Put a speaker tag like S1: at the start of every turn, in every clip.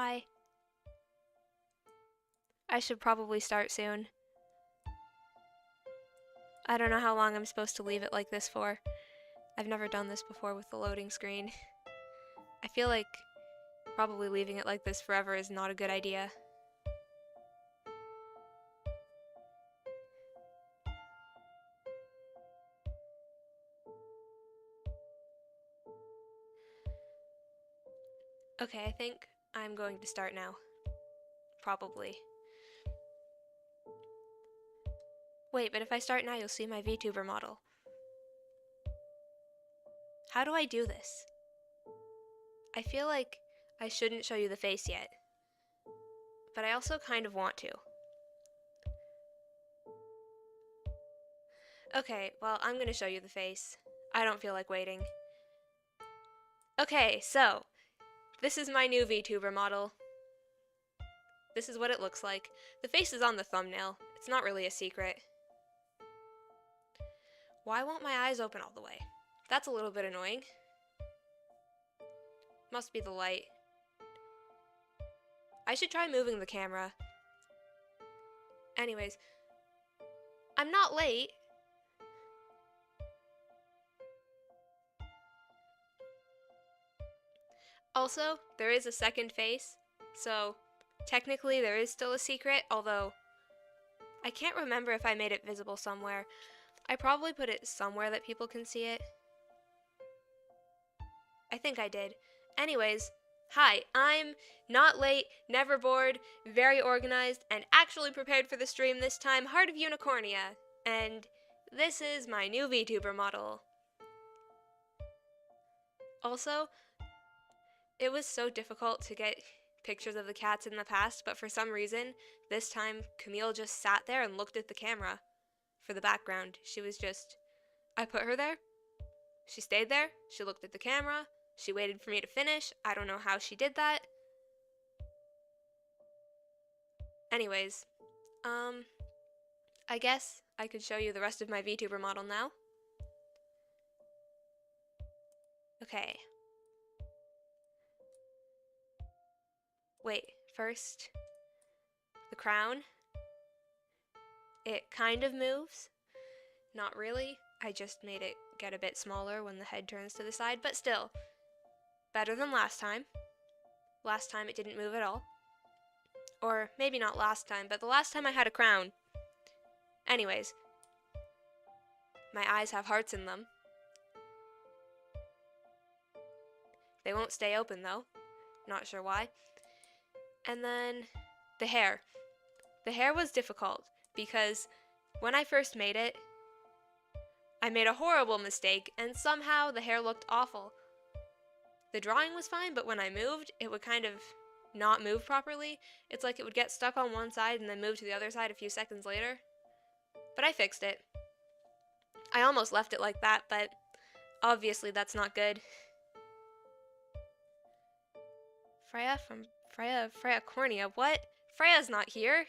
S1: Hi. I should probably start soon. I don't know how long I'm supposed to leave it like this for. I've never done this before with the loading screen. I feel like probably leaving it like this forever is not a good idea. Okay, I think I'm going to start now. Probably. Wait, but if I start now, you'll see my Vtuber model. How do I do this? I feel like I shouldn't show you the face yet, but I also kind of want to. Okay, well, I'm gonna show you the face. I don't feel like waiting. Okay, so, this is my new Vtuber model. This is what it looks like. The face is on the thumbnail. It's not really a secret. Why won't my eyes open all the way? That's a little bit annoying. Must be the light. I should try moving the camera. Anyways, I'm not late. Also, there is a second face, so technically there is still a secret, although I can't remember if I made it visible somewhere. I probably put it somewhere that people can see it. I think I did. Anyways, hi, I'm not late, never bored, very organized, and actually prepared for the stream this time, Heart of Unicornia, and this is my new Vtuber model. Also, it was so difficult to get pictures of the cats in the past, but for some reason, this time Camille just sat there and looked at the camera for the background. She was just, I put her there, she stayed there, she looked at the camera, she waited for me to finish. I don't know how she did that. Anyways, I guess I could show you the rest of my Vtuber model now. Okay. Wait, first, the crown. It kind of moves. Not really. I just made it get a bit smaller when the head turns to the side, but still, better than last time. Last time it didn't move at all. Or maybe not last time, but the last time I had a crown. Anyways, my eyes have hearts in them. They won't stay open though. Not sure why. And then the hair. The hair was difficult because when I first made it, I made a horrible mistake and somehow the hair looked awful. The drawing was fine, but when I moved, it would kind of not move properly. It's like it would get stuck on one side and then move to the other side a few seconds later. But I fixed it. I almost left it like that, but obviously that's not good. Freya from Freya Cornia. What? Freya's not here.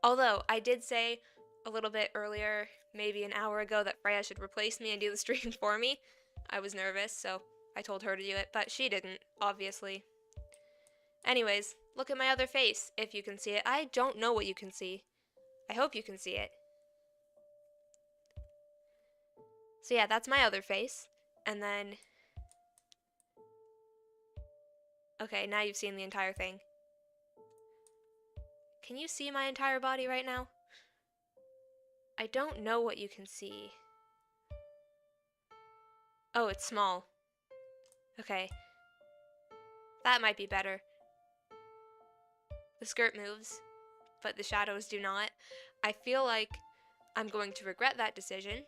S1: Although, I did say a little bit earlier, maybe an hour ago, that Freya should replace me and do the stream for me. I was nervous, so I told her to do it, but she didn't, obviously. Anyways, look at my other face, if you can see it. I don't know what you can see. I hope you can see it. So yeah, that's my other face. And then... Okay, now you've seen the entire thing. Can you see my entire body right now? I don't know what you can see. Oh, it's small. Okay. That might be better. The skirt moves, but the shadows do not. I feel like I'm going to regret that decision,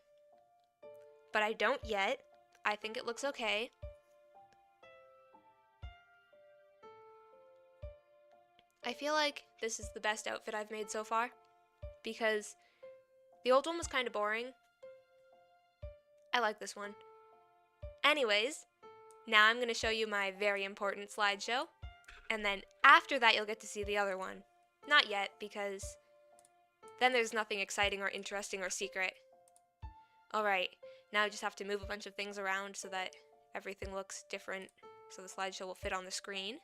S1: but I don't yet. I think it looks okay. I feel like this is the best outfit I've made so far, because the old one was kind of boring. I like this one. Anyways, now I'm going to show you my very important slideshow, and then after that you'll get to see the other one. Not yet, because then there's nothing exciting or interesting or secret. Alright, now I just have to move a bunch of things around so that everything looks different so the slideshow will fit on the screen.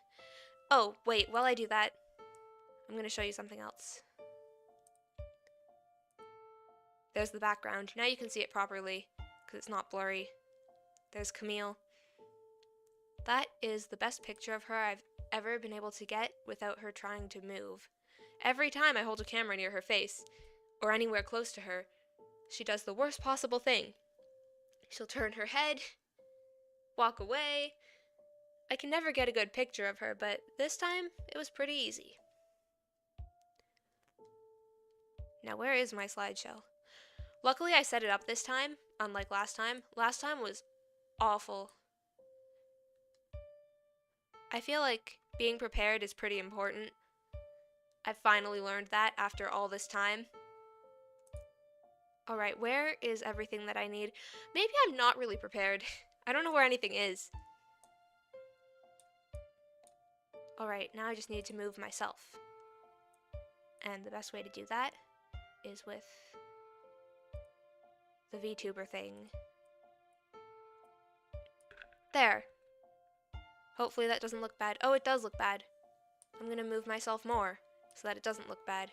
S1: Oh, wait, while I do that, I'm going to show you something else. There's the background. Now you can see it properly, because it's not blurry. There's Camille. That is the best picture of her I've ever been able to get without her trying to move. Every time I hold a camera near her face, or anywhere close to her, she does the worst possible thing. She'll turn her head, walk away. I can never get a good picture of her, but this time it was pretty easy. Now where is my slideshow? Luckily I set it up this time, unlike last time. Last time was awful. I feel like being prepared is pretty important. I've finally learned that after all this time. Alright, where is everything that I need? Maybe I'm not really prepared. I don't know where anything is. Alright, now I just need to move myself. And the best way to do that is with the VTuber thing. There. Hopefully that doesn't look bad. Oh, it does look bad. I'm gonna move myself more so that it doesn't look bad.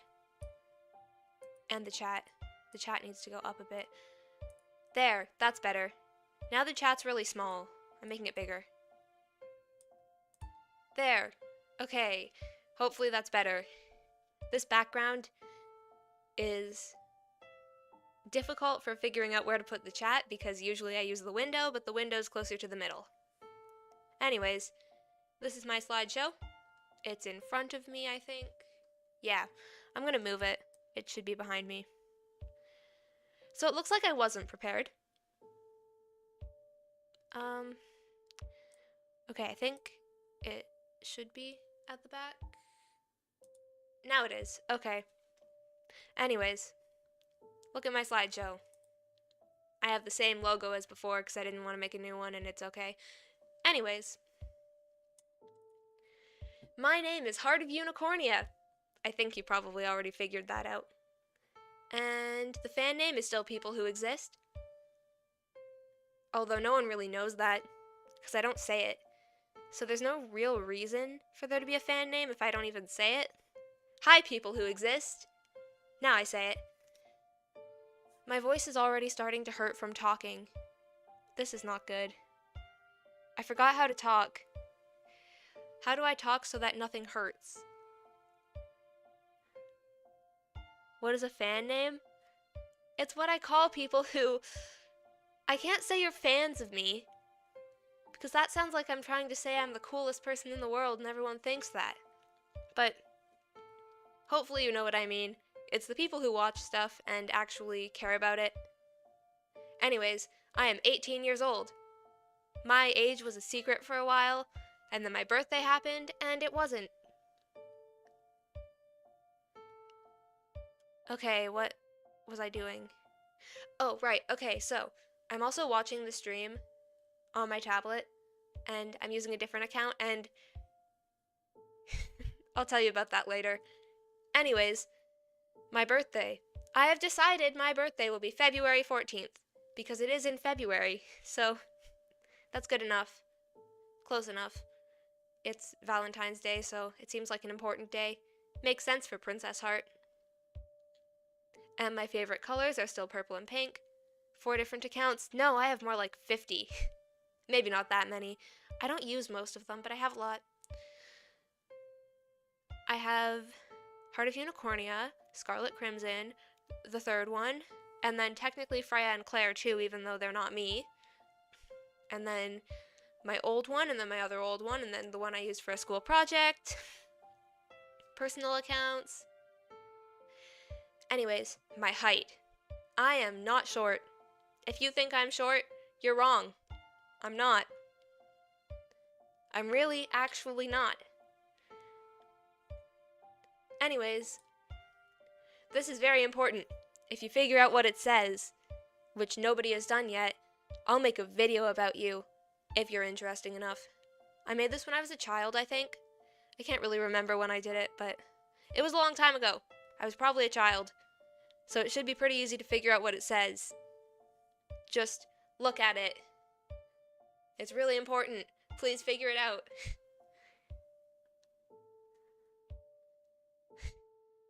S1: And the chat. The chat needs to go up a bit. There, that's better. Now the chat's really small. I'm making it bigger. There. Okay. Hopefully that's better. This background is difficult for figuring out where to put the chat because usually I use the window, but the window's closer to the middle. Anyways, this is my slideshow. It's in front of me, I think. Yeah, I'm gonna move it. It should be behind me. So it looks like I wasn't prepared. Okay, I think it should be at the back. Now it is. Okay. Anyways, look at my slideshow. I have the same logo as before because I didn't want to make a new one, and it's okay. Anyways, my name is Heart of Unicornia. I think you probably already figured that out. And the fan name is still People Who Exist. Although no one really knows that, because I don't say it. So there's no real reason for there to be a fan name if I don't even say it. Hi, People Who Exist. Now I say it. My voice is already starting to hurt from talking. This is not good. I forgot how to talk. How do I talk so that nothing hurts? What is a fan name? It's what I call people who... I can't say you're fans of me, because that sounds like I'm trying to say I'm the coolest person in the world and everyone thinks that. But hopefully you know what I mean. It's the people who watch stuff and actually care about it. Anyways, I am 18 years old. My age was a secret for a while, and then my birthday happened, and it wasn't. Okay, what was I doing? Oh, right, okay, so I'm also watching the stream on my tablet, and I'm using a different account, and I'll tell you about that later. Anyways, my birthday. I have decided my birthday will be February 14th, because it is in February, so that's good enough. Close enough. It's Valentine's Day, so it seems like an important day. Makes sense for Princess Heart. And my favorite colors are still purple and pink. 4 different accounts. No, I have more like 50. Maybe not that many. I don't use most of them, but I have a lot. I have Heart of Unicornia, Scarlet Crimson, the third one, and then technically Freya and Claire too, even though they're not me. And then my old one, and then my other old one, and then the one I used for a school project. Personal accounts. Anyways, my height. I am not short. If you think I'm short, you're wrong. I'm not. I'm really, actually not. Anyways, this is very important. If you figure out what it says, which nobody has done yet, I'll make a video about you, if you're interesting enough. I made this when I was a child, I think. I can't really remember when I did it, but it was a long time ago. I was probably a child, so it should be pretty easy to figure out what it says. Just look at it. It's really important. Please figure it out.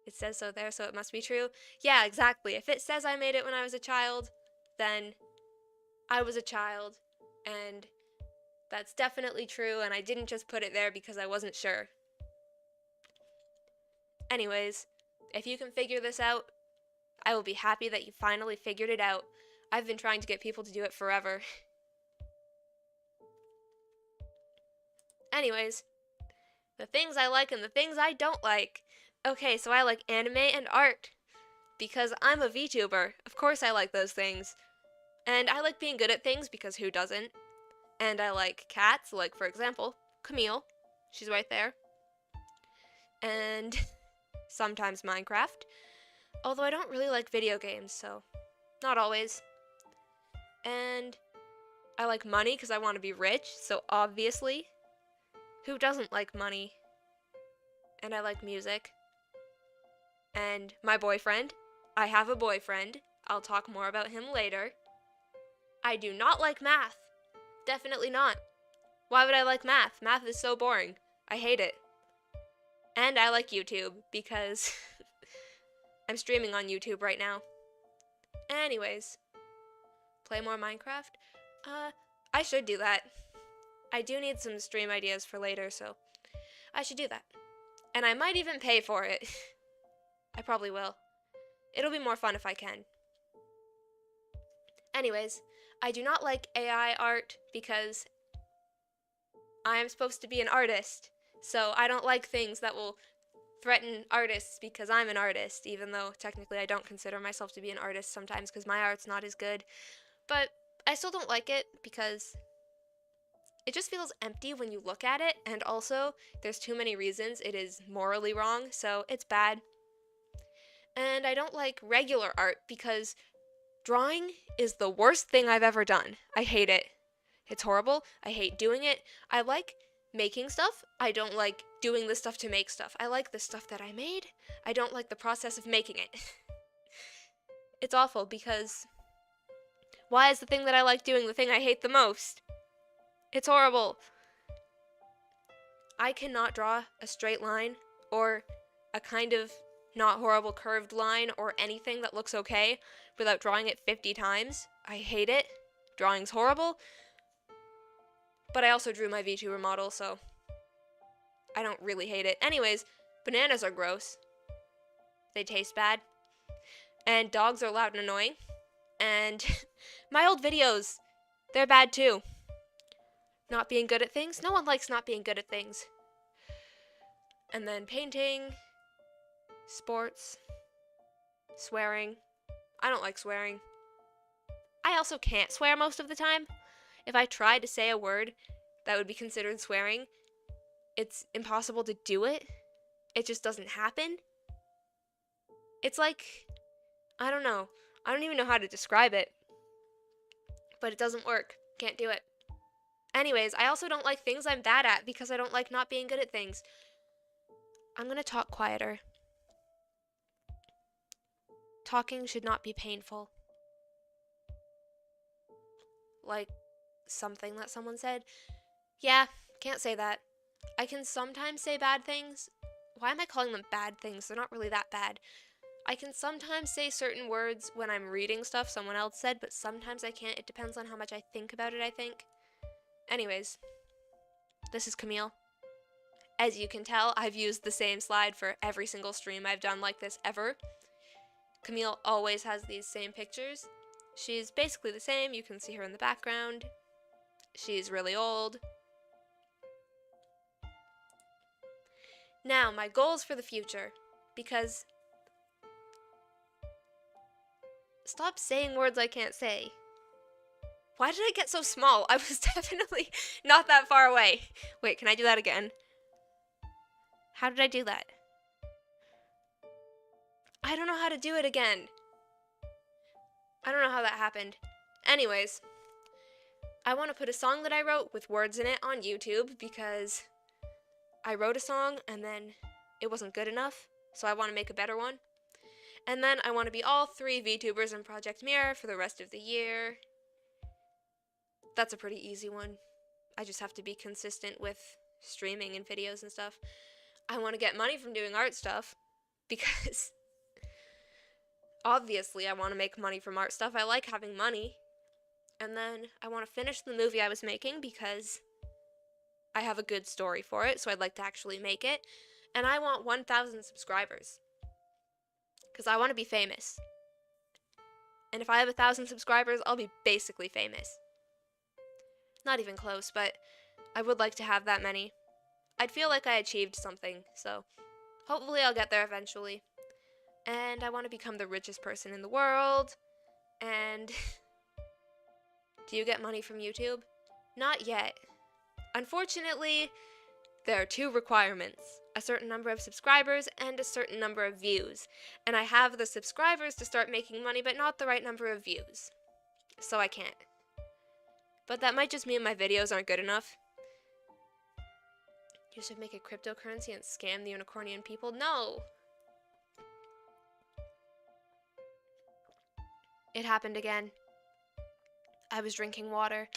S1: It says so there, so it must be true. Yeah, exactly. If it says I made it when I was a child, then I was a child, and that's definitely true, and I didn't just put it there because I wasn't sure. Anyways, if you can figure this out, I will be happy that you finally figured it out. I've been trying to get people to do it forever. Anyways, the things I like and the things I don't like. Okay, so I like anime and art. Because I'm a VTuber, of course I like those things. And I like being good at things because who doesn't? And I like cats, like for example, Camille. She's right there. And sometimes Minecraft. Although I don't really like video games, so not always. And I like money because I want to be rich, so obviously. Who doesn't like money? And I like music. And my boyfriend. I have a boyfriend. I'll talk more about him later. I do not like math. Definitely not. Why would I like math? Math is so boring. I hate it. And I like YouTube because I'm streaming on YouTube right now. Anyways, play more Minecraft? I should do that. I do need some stream ideas for later, so I should do that. And I might even pay for it. I probably will. It'll be more fun if I can. Anyways, I do not like AI art because I am supposed to be an artist. So I don't like things that will threaten artists because I'm an artist, even though technically I don't consider myself to be an artist sometimes because my art's not as good. But I still don't like it because it just feels empty when you look at it, and also there's too many reasons it is morally wrong, so it's bad. And I don't like regular art because drawing is the worst thing I've ever done. I hate it. It's horrible. I hate doing it. I like making stuff. I don't like doing the stuff to make stuff. I like the stuff that I made. I don't like the process of making it. It's awful because why is the thing that I like doing the thing I hate the most? It's horrible. I cannot draw a straight line or a kind of not horrible curved line or anything that looks okay without drawing it 50 times. I hate it. Drawing's horrible. But I also drew my Vtuber model, so I don't really hate it. Anyways, bananas are gross. They taste bad. And dogs are loud and annoying. And my old videos, they're bad too. Not being good at things? No one likes not being good at things. And then painting, sports, swearing. I don't like swearing. I also can't swear most of the time. If I try to say a word that would be considered swearing, it's impossible to do it. It just doesn't happen. It's like, I don't know. I don't even know how to describe it. But it doesn't work. Can't do it. Anyways, I also don't like things I'm bad at because I don't like not being good at things. I'm gonna talk quieter. Talking should not be painful. Like something that someone said. Yeah, can't say that. I can sometimes say bad things. Why am I calling them bad things? They're not really that bad. I can sometimes say certain words when I'm reading stuff someone else said, but sometimes I can't. It depends on how much I think about it, I think. Anyways, this is Camille. As you can tell, I've used the same slide for every single stream I've done like this ever. Camille always has these same pictures. She's basically the same. You can see her in the background. She's really old. Now, my goals for the future, because stop saying words I can't say. Why did I get so small? I was definitely not that far away. Wait, can I do that again? How did I do that? I don't know how to do it again. I don't know how that happened. Anyways, I want to put a song that I wrote with words in it on YouTube because I wrote a song and then it wasn't good enough, so I want to make a better one. And then I want to be all 3 VTubers in Project Mirror for the rest of the year. That's a pretty easy one. I just have to be consistent with streaming and videos and stuff. I want to get money from doing art stuff because obviously I want to make money from art stuff. I like having money. And then I want to finish the movie I was making because I have a good story for it, so I'd like to actually make it. And I want 1,000 subscribers because I want to be famous. And if I have 1,000 subscribers, I'll be basically famous. Not even close, but I would like to have that many. I'd feel like I achieved something, so hopefully I'll get there eventually. And I want to become the richest person in the world. And do you get money from YouTube? Not yet. Unfortunately, there are 2 requirements. A certain number of subscribers and a certain number of views. And I have the subscribers to start making money, but not the right number of views. So I can't. But that might just mean my videos aren't good enough. You should make a cryptocurrency and scam the unicornian people? No! It happened again. I was drinking water.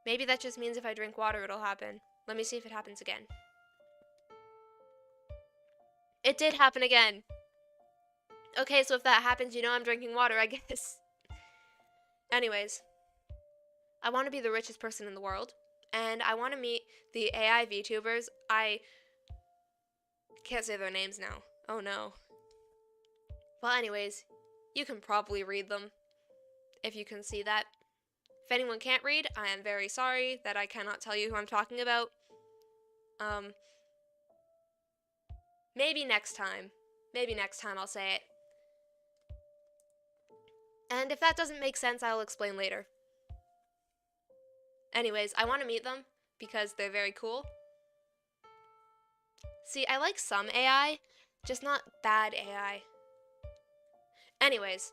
S1: Maybe that just means if I drink water it'll happen. Let me see if it happens again. It did happen again! Okay, so if that happens, you know I'm drinking water, I guess. Anyways, I want to be the richest person in the world, and I want to meet the AI VTubers. I can't say their names now. Oh no. Well, anyways, you can probably read them, if you can see that. If anyone can't read, I am very sorry that I cannot tell you who I'm talking about. Maybe next time. Maybe next time I'll say it. And if that doesn't make sense, I'll explain later. Anyways, I want to meet them because they're very cool. See, I like some AI, just not bad AI. Anyways,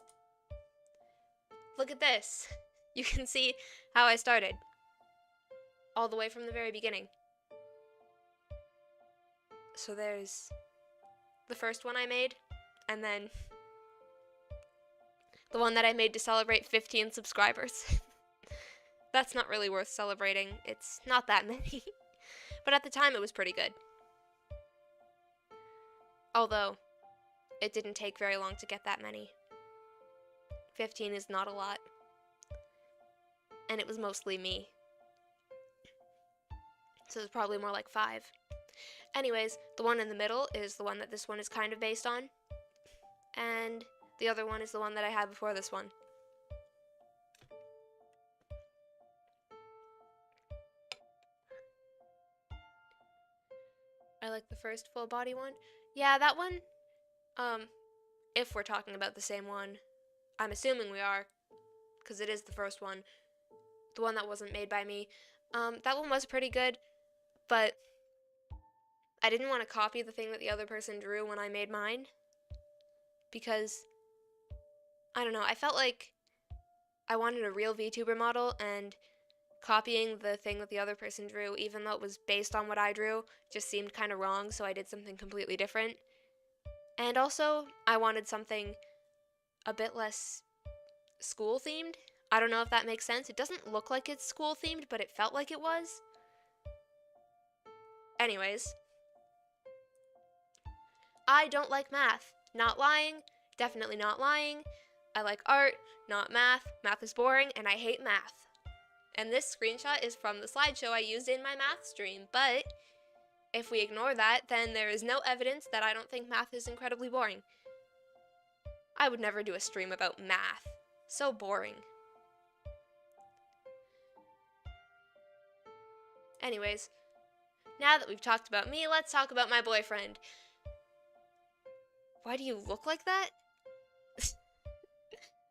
S1: look at this. You can see how I started. All the way from the very beginning. So there's the first one I made, and then the one that I made to celebrate 15 subscribers. That's not really worth celebrating. It's not that many. But at the time, it was pretty good. Although, it didn't take very long to get that many. 15 is not a lot. And it was mostly me. So it's probably more like 5. Anyways, the one in the middle is the one that this one is kind of based on. And the other one is the one that I had before this one. I like the first full body one. Yeah, that one, if we're talking about the same one, I'm assuming we are, because it is the first one, the one that wasn't made by me. That one was pretty good, but I didn't want to copy the thing that the other person drew when I made mine, because, I don't know, I felt like I wanted a real VTuber model, and copying the thing that the other person drew, even though it was based on what I drew, just seemed kind of wrong, so I did something completely different. And also, I wanted something a bit less school-themed. I don't know if that makes sense. It doesn't look like it's school-themed, but it felt like it was. Anyways, I don't like math. Not lying. Definitely not lying. I like art, not math. Math is boring, and I hate math. And this screenshot is from the slideshow I used in my math stream, but if we ignore that, then there is no evidence that I don't think math is incredibly boring. I would never do a stream about math. So boring. Anyways, now that we've talked about me, let's talk about my boyfriend. Why do you look like that?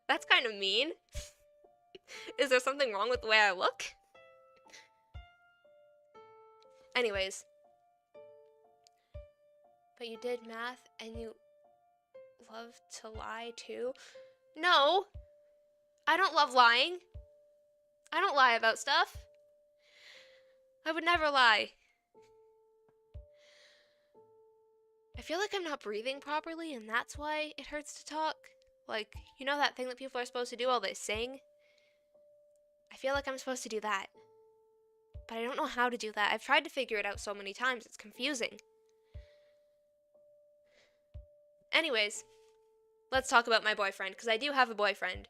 S1: That's kind of mean. Is there something wrong with the way I look? Anyways. But you did math and you love to lie too? No! I don't love lying. I don't lie about stuff. I would never lie. I feel like I'm not breathing properly, and that's why it hurts to talk. Like, you know that thing that people are supposed to do while they sing? I feel like I'm supposed to do that. But I don't know how to do that. I've tried to figure it out so many times, it's confusing. Anyways, let's talk about my boyfriend, because I do have a boyfriend.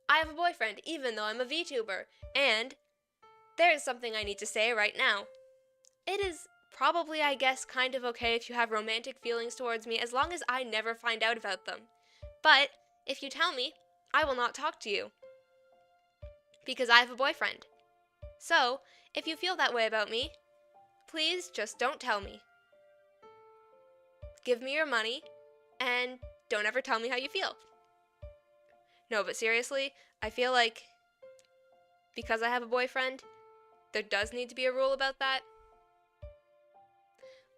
S1: I have a boyfriend, even though I'm a VTuber. And there is something I need to say right now. It is probably, I guess, kind of okay if you have romantic feelings towards me, as long as I never find out about them. But if you tell me, I will not talk to you. Because I have a boyfriend. So, if you feel that way about me, please just don't tell me. Give me your money, and don't ever tell me how you feel. No, but seriously, I feel like because I have a boyfriend, there does need to be a rule about that.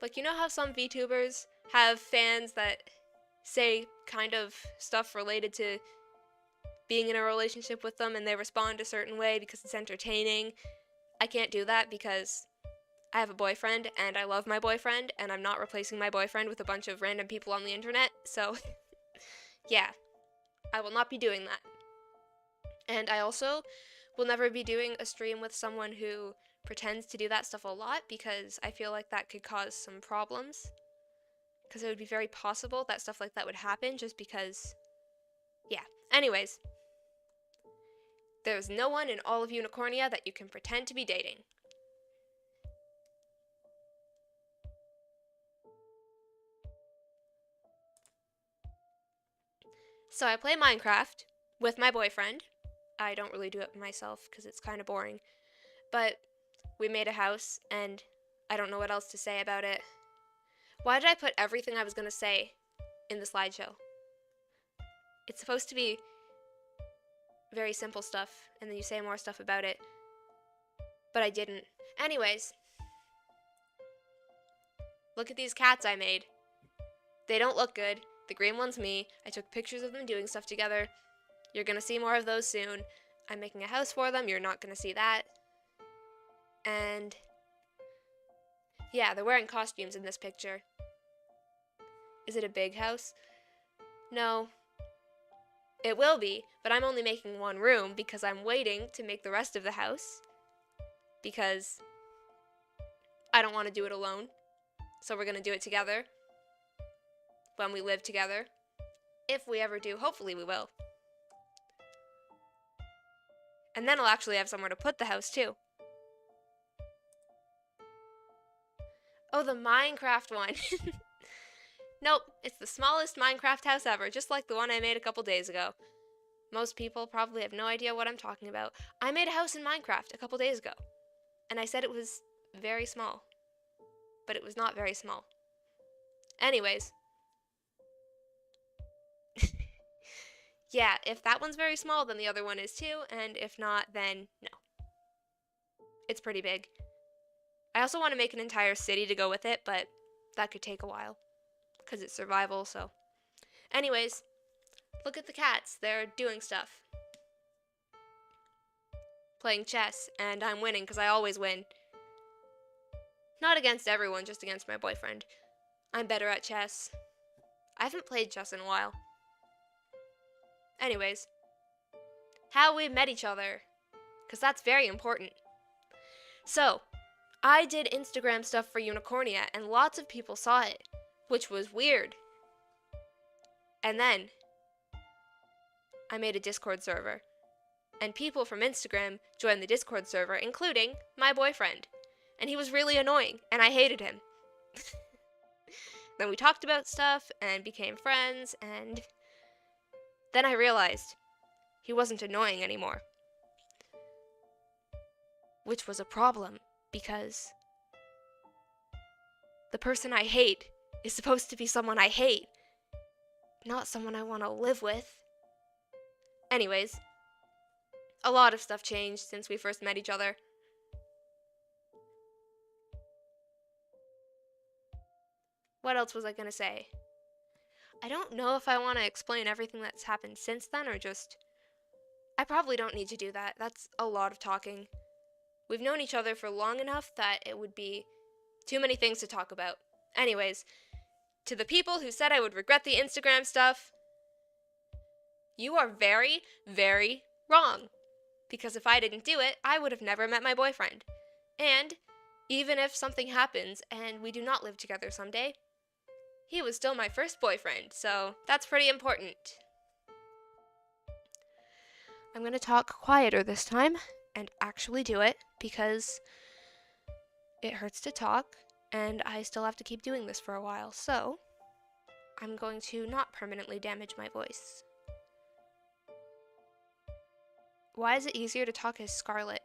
S1: Like, you know how some VTubers have fans that say kind of stuff related to being in a relationship with them and they respond a certain way because it's entertaining? I can't do that because I have a boyfriend and I love my boyfriend and I'm not replacing my boyfriend with a bunch of random people on the internet. So, yeah, I will not be doing that. And I also will never be doing a stream with someone who pretends to do that stuff a lot because I feel like that could cause some problems. Because it would be very possible that stuff like that would happen just because, yeah. Anyways, there's no one in all of Unicornia that you can pretend to be dating. So I play Minecraft with my boyfriend. I don't really do it myself because it's kind of boring. But we made a house and I don't know what else to say about it. Why did I put everything I was going to say in the slideshow? It's supposed to be very simple stuff and then you say more stuff about it. But I didn't. Anyways, look at these cats I made. They don't look good. The green one's me. I took pictures of them doing stuff together. You're gonna see more of those soon. I'm making a house for them. You're not gonna see that. And yeah, they're wearing costumes in this picture. Is it a big house? No. It will be, but I'm only making one room because I'm waiting to make the rest of the house. Because I don't want to do it alone. So we're gonna do it together. When we live together. If we ever do, hopefully we will. And then I'll actually have somewhere to put the house too. Oh, the Minecraft one. Nope, it's the smallest Minecraft house ever, just like the one I made a couple days ago. Most people probably have no idea what I'm talking about. I made a house in Minecraft a couple days ago. And I said it was very small. But it was not very small. Anyways. Yeah, if that one's very small, then the other one is too, and if not, then no. It's pretty big. I also want to make an entire city to go with it, but that could take a while, because it's survival, so. Anyways, look at the cats. They're doing stuff. Playing chess, and I'm winning, because I always win. Not against everyone, just against my boyfriend. I'm better at chess. I haven't played chess in a while. Anyways, how we met each other, because that's very important. So, I did Instagram stuff for Unicornia, and lots of people saw it, which was weird. And then, I made a Discord server, and people from Instagram joined the Discord server, including my boyfriend, and he was really annoying, and I hated him. Then we talked about stuff, and became friends, and then I realized he wasn't annoying anymore. Which was a problem, because the person I hate is supposed to be someone I hate, not someone I want to live with. Anyways, a lot of stuff changed since we first met each other. What else was I gonna say? I don't know if I want to explain everything that's happened since then or just... I probably don't need to do that. That's a lot of talking. We've known each other for long enough that it would be too many things to talk about. Anyways, to the people who said I would regret the Instagram stuff, you are very, very wrong. Because if I didn't do it, I would have never met my boyfriend. And even if something happens and we do not live together someday, he was still my first boyfriend, so that's pretty important. I'm going to talk quieter this time and actually do it because it hurts to talk and I still have to keep doing this for a while, so I'm going to not permanently damage my voice. Why is it easier to talk as Scarlet?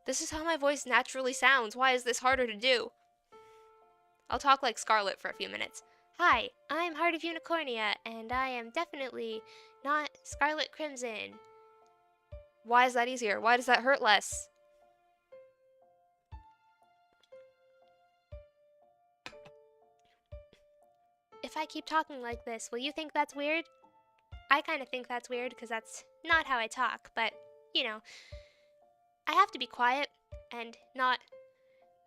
S1: This is how my voice naturally sounds. Why is this harder to do? I'll talk like Scarlet for a few minutes. Hi, I'm Heart of Unicornia, and I am definitely not Scarlet Crimson. Why is that easier? Why does that hurt less? If I keep talking like this, will you think that's weird? I kind of think that's weird because that's not how I talk, but, you know, I have to be quiet and not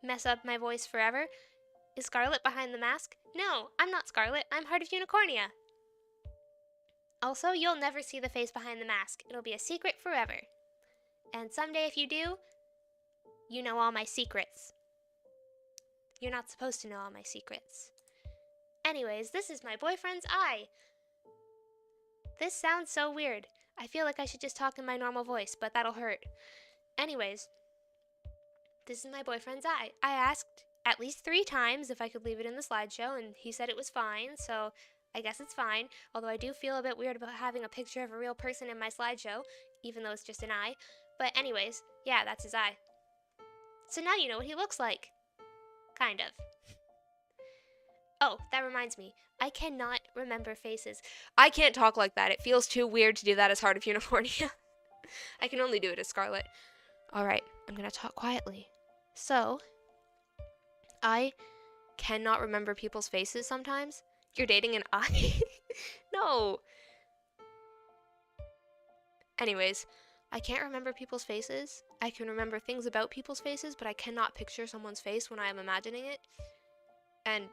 S1: mess up my voice forever. Is Scarlet behind the mask? No, I'm not Scarlet. I'm Heart of Unicornia. Also, you'll never see the face behind the mask. It'll be a secret forever. And someday if you do, you know all my secrets. You're not supposed to know all my secrets. Anyways, this is my boyfriend's eye. This sounds so weird. I feel like I should just talk in my normal voice, but that'll hurt. Anyways, this is my boyfriend's eye. I asked at least 3 times if I could leave it in the slideshow, and he said it was fine, so I guess it's fine. Although I do feel a bit weird about having a picture of a real person in my slideshow, even though it's just an eye. But anyways, yeah, that's his eye. So now you know what he looks like. Kind of. Oh, that reminds me. I cannot remember faces. I can't talk like that. It feels too weird to do that as Heart of Unicornia. I can only do it as Scarlet. Alright, I'm gonna talk quietly. So, I cannot remember people's faces sometimes. You're dating an eye? No. Anyways, I can't remember people's faces. I can remember things about people's faces, but I cannot picture someone's face when I am imagining it. And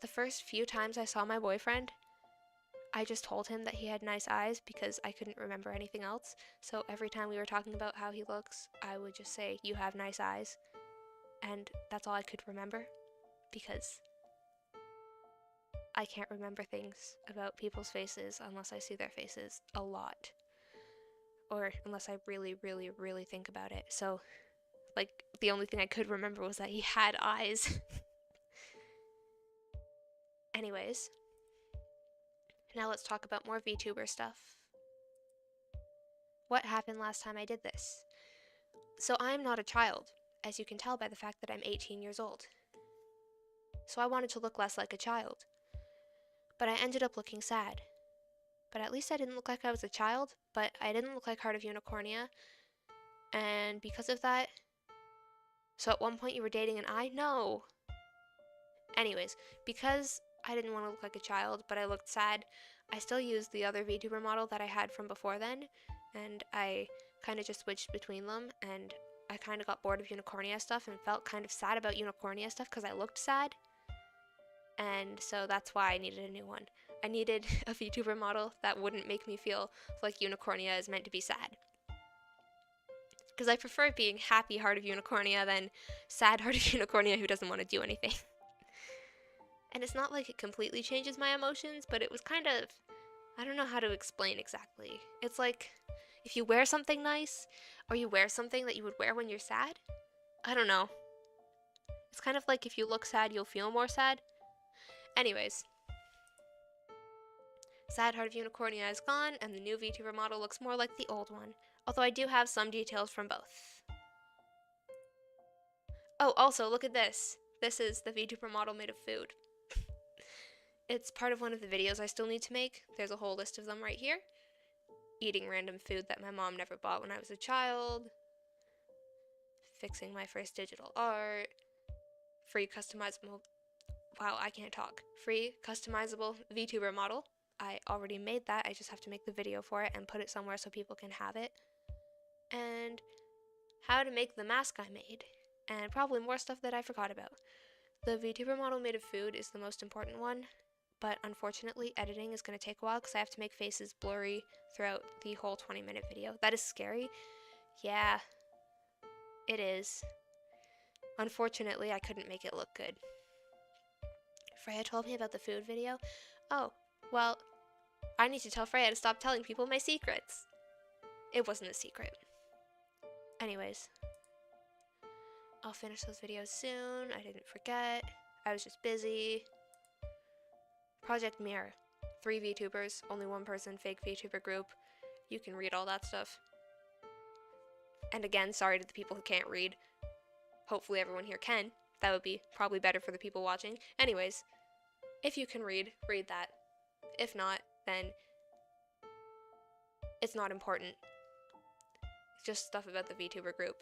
S1: the first few times I saw my boyfriend, I just told him that he had nice eyes because I couldn't remember anything else. So every time we were talking about how he looks, I would just say, "You have nice eyes." And that's all I could remember because I can't remember things about people's faces unless I see their faces a lot. Or unless I really, really, really think about it. So, like, the only thing I could remember was that he had eyes. Anyways, now let's talk about more VTuber stuff. What happened last time I did this? So I'm not a child, as you can tell by the fact that I'm 18 years old. So I wanted to look less like a child. But I ended up looking sad. But at least I didn't look like I was a child, but I didn't look like Heart of Unicornia. And because of that... So at one point you were dating an eye? No! Anyways, because I didn't want to look like a child, but I looked sad, I still used the other VTuber model that I had from before then, and I kind of just switched between them, and I kind of got bored of Unicornia stuff and felt kind of sad about Unicornia stuff because I looked sad, and so that's why I needed a new one. I needed a VTuber model that wouldn't make me feel like Unicornia is meant to be sad. Because I prefer being happy Heart of Unicornia than sad Heart of Unicornia who doesn't want to do anything. And it's not like it completely changes my emotions, but it was kind of... I don't know how to explain exactly. It's like if you wear something nice, or you wear something that you would wear when you're sad. I don't know. It's kind of like if you look sad, you'll feel more sad. Anyways. Sad Heart of Unicornia is gone, and the new VTuber model looks more like the old one. Although I do have some details from both. Oh, also, look at this. This is the VTuber model made of food. It's part of one of the videos I still need to make. There's a whole list of them right here. Eating random food that my mom never bought when I was a child. Fixing my first digital art. Free customizable... Wow, I can't talk. Free customizable VTuber model. I already made that. I just have to make the video for it and put it somewhere so people can have it. And how to make the mask I made. And probably more stuff that I forgot about. The VTuber model made of food is the most important one. but unfortunately editing is going to take a while because I have to make faces blurry throughout the whole 20-minute video. That is scary. Yeah, it is. Unfortunately, I couldn't make it look good. Freya told me about the food video. Oh, well, I need to tell Freya to stop telling people my secrets. It wasn't a secret. Anyways, I'll finish those videos soon. I didn't forget. I was just busy. Project Mirror. 3 VTubers, only 1 person, fake VTuber group. You can read all that stuff. And again, sorry to the people who can't read. Hopefully everyone here can. That would be probably better for the people watching. Anyways, if you can read, read that. If not, then it's not important. It's just stuff about the VTuber group.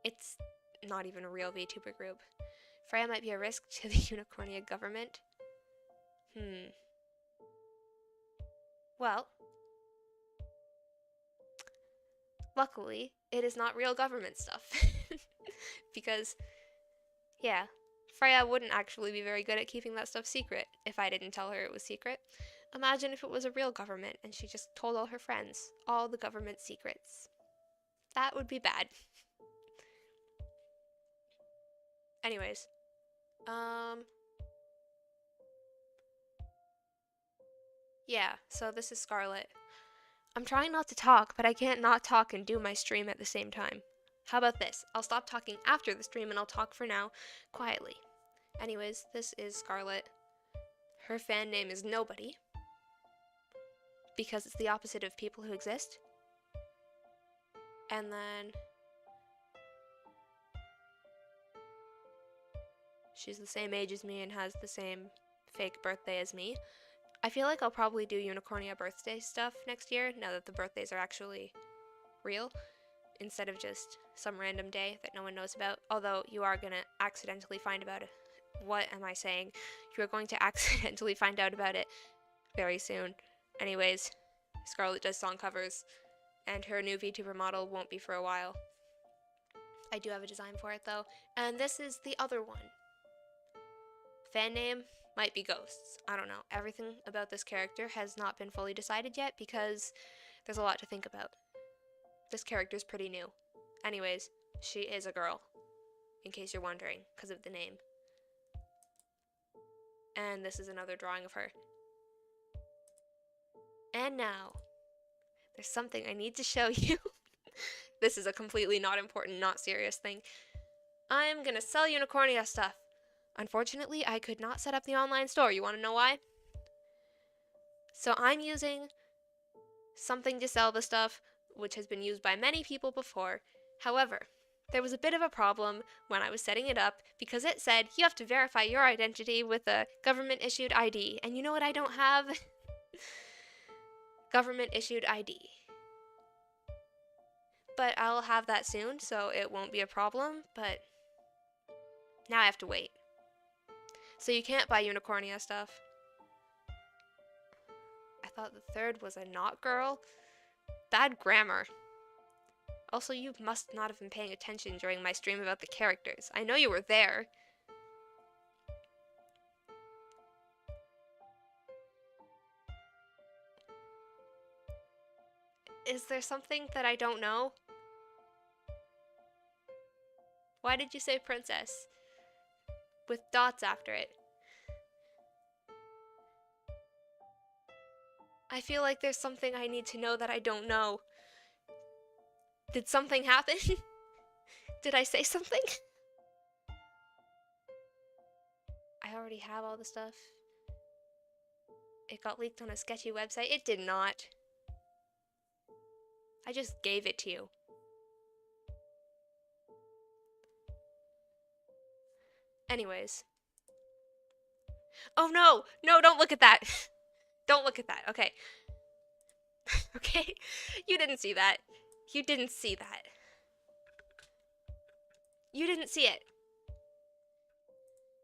S1: It's not even a real VTuber group. Freya might be a risk to the Unicornia government. Well, luckily, it is not real government stuff. Because, yeah, Freya wouldn't actually be very good at keeping that stuff secret if I didn't tell her it was secret. Imagine if it was a real government and she just told all her friends all the government secrets. That would be bad. Anyways, yeah, so this is Scarlet. I'm trying not to talk, but I can't not talk and do my stream at the same time. How about this? I'll stop talking after the stream and I'll talk for now, quietly. Anyways, this is Scarlet. Her fan name is Nobody, because it's the opposite of people who exist. And then she's the same age as me and has the same fake birthday as me. I feel like I'll probably do Unicornia birthday stuff next year, now that the birthdays are actually real, instead of just some random day that no one knows about. Although you are going to accidentally find about it. What am I saying? You are going to accidentally find out about it very soon. Anyways, Scarlet does song covers, and her new VTuber model won't be for a while. I do have a design for it though, and this is the other one. Fan name might be Ghosts. I don't know. Everything about this character has not been fully decided yet because there's a lot to think about. This character's pretty new. Anyways, she is a girl, in case you're wondering, because of the name. And this is another drawing of her. And now, there's something I need to show you. This is a completely not important, not serious thing. I'm gonna sell Unicornia stuff. Unfortunately, I could not set up the online store. You want to know why? So I'm using something to sell the stuff, which has been used by many people before. However, there was a bit of a problem when I was setting it up because it said you have to verify your identity with a government-issued ID. And you know what I don't have? Government-issued ID. But I'll have that soon, so it won't be a problem, but now I have to wait. So you can't buy Unicornia stuff. I thought the third was a not girl. Bad grammar. Also, you must not have been paying attention during my stream about the characters. I know you were there. Is there something that I don't know? Why did you say princess? With dots after it. I feel like there's something I need to know that I don't know. Did something happen? Did I say something? I already have all the stuff. It got leaked on a sketchy website. It did not. I just gave it to you. Anyways. Oh no! No, don't look at that! Don't look at that, okay. Okay? You didn't see that. You didn't see that. You didn't see it.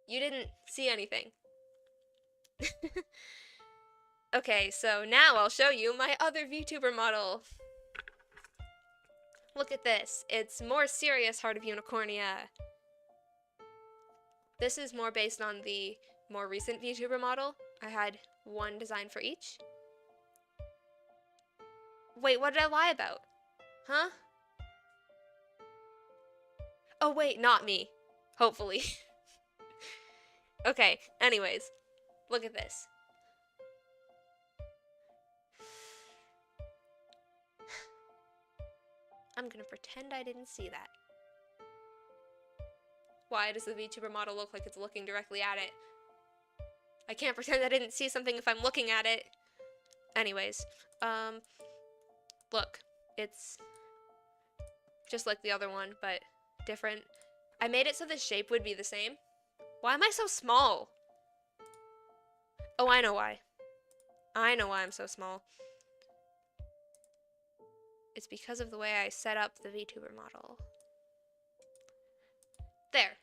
S1: You didn't see anything. Okay, so now I'll show you my other VTuber model. Look at this. It's more serious Heart of Unicornia. This is more based on the more recent VTuber model, I had one design for each. Wait, what did I lie about? Huh? Oh wait, not me. Hopefully. Okay, anyways, look at this. I'm gonna pretend I didn't see that. Why does the VTuber model look like it's looking directly at it? I can't pretend I didn't see something if I'm looking at it. Anyways, look, it's just like the other one, but different. I made it so the shape would be the same. Why am I so small? Oh, I know why. I know why I'm so small. It's because of the way I set up the VTuber model. There.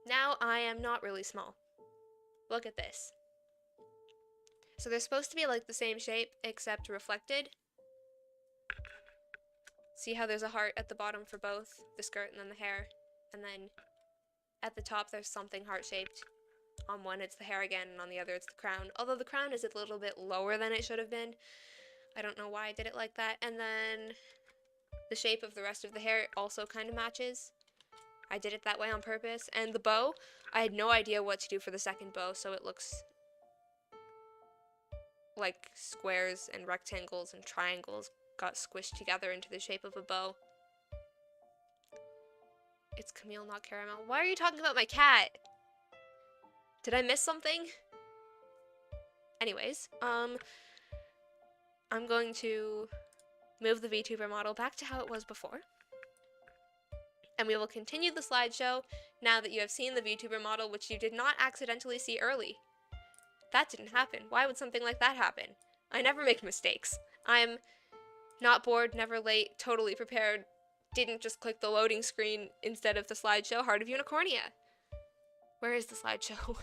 S1: Now I am not really small. Look at this. So they're supposed to be like the same shape, except reflected. See how there's a heart at the bottom for both, the skirt and then the hair. And then at the top there's something heart-shaped. On one it's the hair again, and on the other it's the crown. Although the crown is a little bit lower than it should have been. I don't know why I did it like that. And then the shape of the rest of the hair also kind of matches. I did it that way on purpose. And the bow, I had no idea what to do for the second bow, so it looks like squares and rectangles and triangles got squished together into the shape of a bow. It's Camille, not Caramel. Why are you talking about my cat? Did I miss something? Anyways, I'm going to move the VTuber model back to how it was before. And we will continue the slideshow now that you have seen the VTuber model, which you did not accidentally see early. That didn't happen. Why would something like that happen? I never make mistakes. I'm not bored, never late, totally prepared. Didn't just click the loading screen instead of the slideshow. Heart of Unicornia. Where is the slideshow?